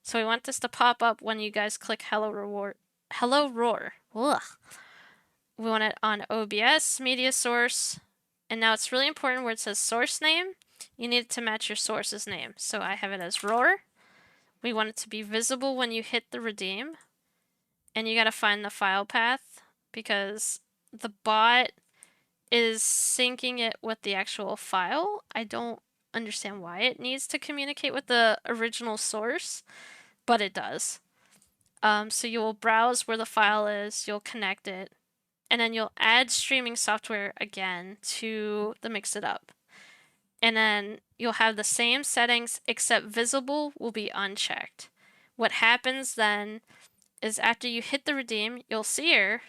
So we want this to pop up when you guys click Hello Reward. Hello Roar. Ugh. We want it on OBS, media source, and now it's really important where it says source name, you need it to match your source's name. So I have it as Roar. We want it to be visible when you hit the redeem, and you gotta find the file path because the bot is syncing it with the actual file. I don't understand why it needs to communicate with the original source, but it does. So you'll browse where the file is, you'll connect it, and then you'll add streaming software again to the Mix It Up. And then you'll have the same settings except visible will be unchecked. What happens then is after you hit the redeem, you'll see her,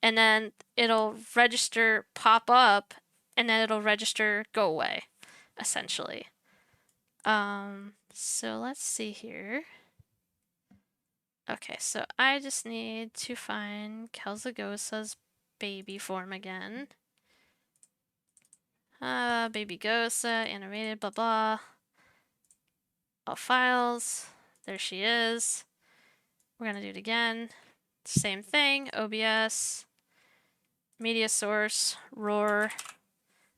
and then it'll register pop up, and then it'll register go away, essentially. So let's see here. Okay, so I just need to find Kelzagosa's baby form again. Baby Gosa, animated, blah blah. All files. There she is. We're gonna do it again. Same thing, OBS, media source, roar.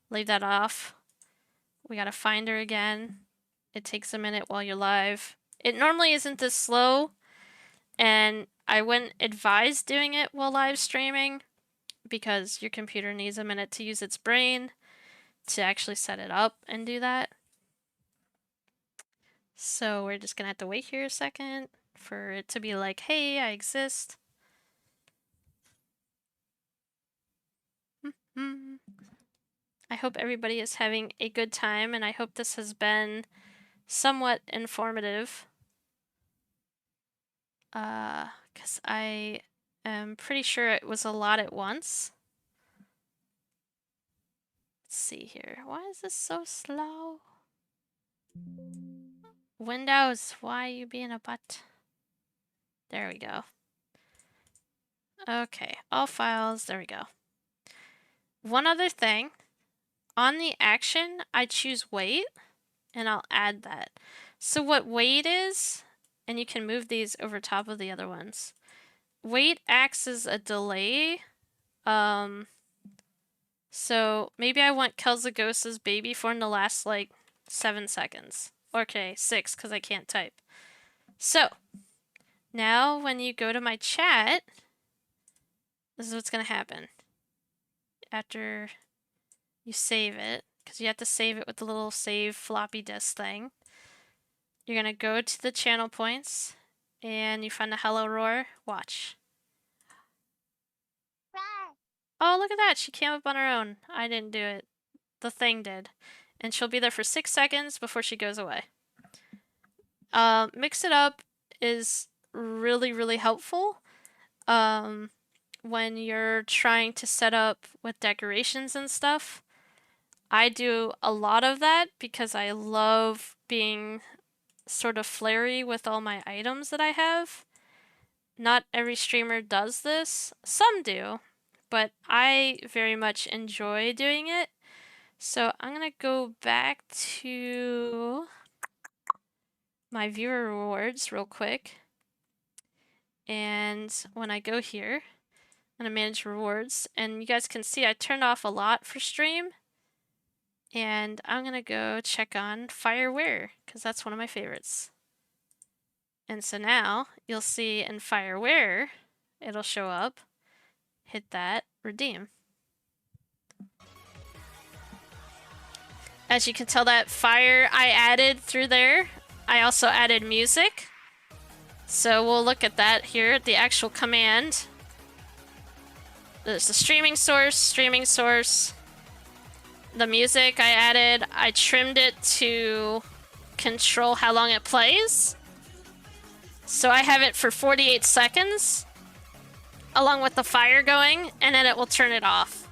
Leave that off. We gotta find her again. It takes a minute while you're live. It normally isn't this slow, and I wouldn't advise doing it while live streaming because your computer needs a minute to use its brain to actually set it up and do that. So we're just gonna have to wait here a second for it to be like, hey, I exist. I hope everybody is having a good time, and I hope this has been somewhat informative. Because I am pretty sure it was a lot at once. Let's see here. Why is this so slow? Windows, why are you being a butt? There we go. Okay, all files, there we go. One other thing. On the action, I choose wait, and I'll add that. So what wait is, and you can move these over top of the other ones. Wait acts as a delay. So maybe I want Kelzagosa's baby form to last like 7 seconds. Okay, 6 because I can't type. So now when you go to my chat, this is what's going to happen. After you save it, because you have to save it with the little save floppy disk thing. You're going to go to the channel points, and you find the Hello Roar. Watch. Oh, look at that. She came up on her own. I didn't do it. The thing did. And she'll be there for 6 seconds before she goes away. Mix It Up is really, really helpful when you're trying to set up with decorations and stuff. I do a lot of that because I love being sort of flary with all my items that I have. Not every streamer does this. Some do, but I very much enjoy doing it. So I'm gonna go back to my viewer rewards real quick. And when I go here, I'm gonna manage rewards, and you guys can see I turned off a lot for stream. And I'm gonna go check on Fireware, because that's one of my favorites. And so now you'll see in Fireware, it'll show up, hit that, redeem. As you can tell, that fire I added through there. I also added music. So we'll look at that here, the actual command. There's the streaming source. The music I added, I trimmed it to control how long it plays. So I have it for 48 seconds, along with the fire going, and then it will turn it off.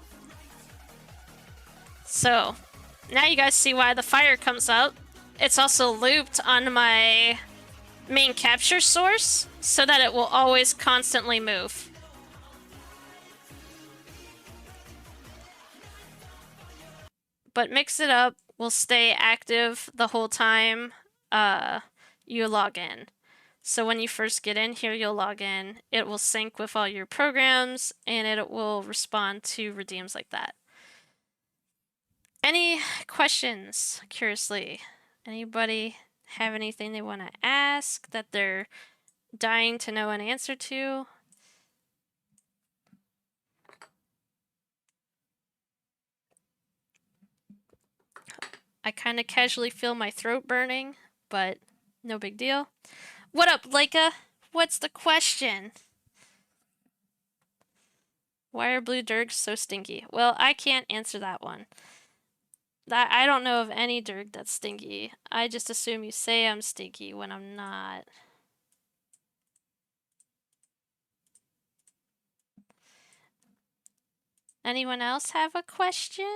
So now you guys see why the fire comes up. It's also looped on my main capture source so that it will always constantly move. But Mix It Up will stay active the whole time you log in. So when you first get in here, you'll log in. It will sync with all your programs, and it will respond to redeems like that. Any questions, curiously? Anybody have anything they want to ask that they're dying to know an answer to? I kind of casually feel my throat burning, but no big deal. What up, Leica? What's the question? Why are blue dirgs so stinky? Well, I can't answer that one. I don't know of any dirg that's stinky. I just assume you say I'm stinky when I'm not. Anyone else have a question?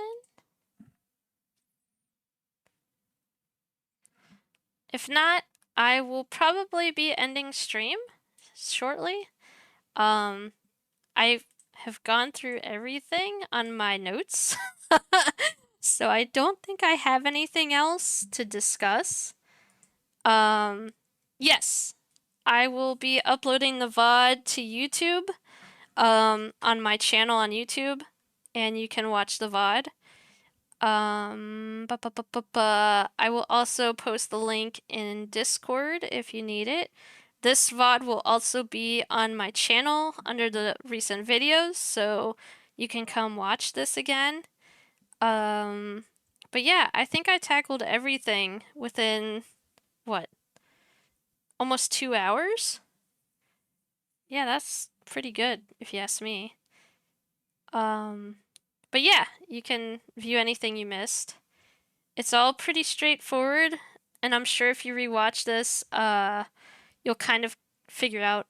If not, I will probably be ending stream shortly. I have gone through everything on my notes. So I don't think I have anything else to discuss. Yes, I will be uploading the VOD to YouTube on my channel on YouTube, and you can watch the VOD. I will also post the link in Discord if you need it. This VOD will also be on my channel under the recent videos, so you can come watch this again. But yeah, I think I tackled everything within, what, almost 2 hours? Yeah, that's pretty good, if you ask me. But yeah, you can view anything you missed. It's all pretty straightforward, and I'm sure if you rewatch this, you'll kind of figure out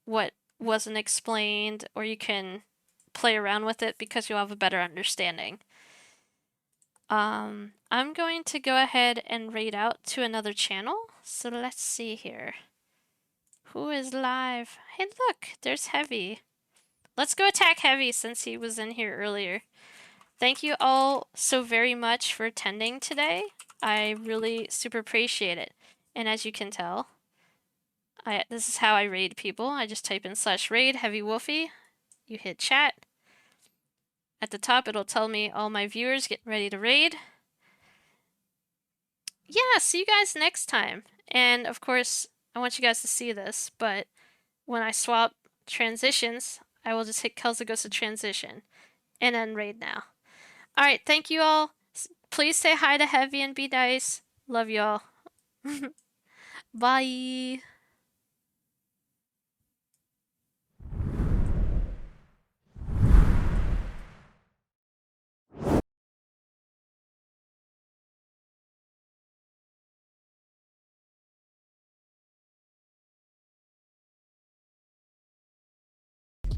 what wasn't explained, or you can play around with it because you'll have a better understanding. I'm going to go ahead and raid out to another channel. So let's see here. Who is live? Hey, look, there's Heavy. Let's go attack Heavy since he was in here earlier. Thank you all so very much for attending today. I really super appreciate it. And as you can tell, this is how I raid people. I just type in /raid Heavy Wolfie. You hit chat. At the top, it'll tell me all my viewers getting ready to raid. Yeah, see you guys next time. And of course, I want you guys to see this, but when I swap transitions, I will just hit Kel'Zagos transition and then raid now. Alright, thank you all. Please say hi to Heavy and be nice. Love y'all. Bye.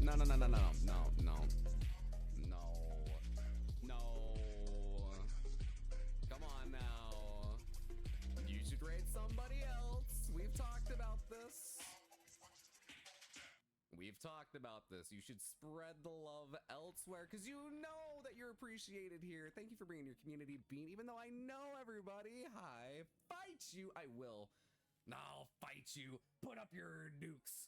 No, no, no, no, no, no, no. No. No. Come on now. You should rate somebody else. We've talked about this. We've talked about this. You should spread the love elsewhere because you know that you're appreciated here. Thank you for bringing your community bean. Even though I know everybody, hi, fight you. I will. I'll fight you. Put up your nukes.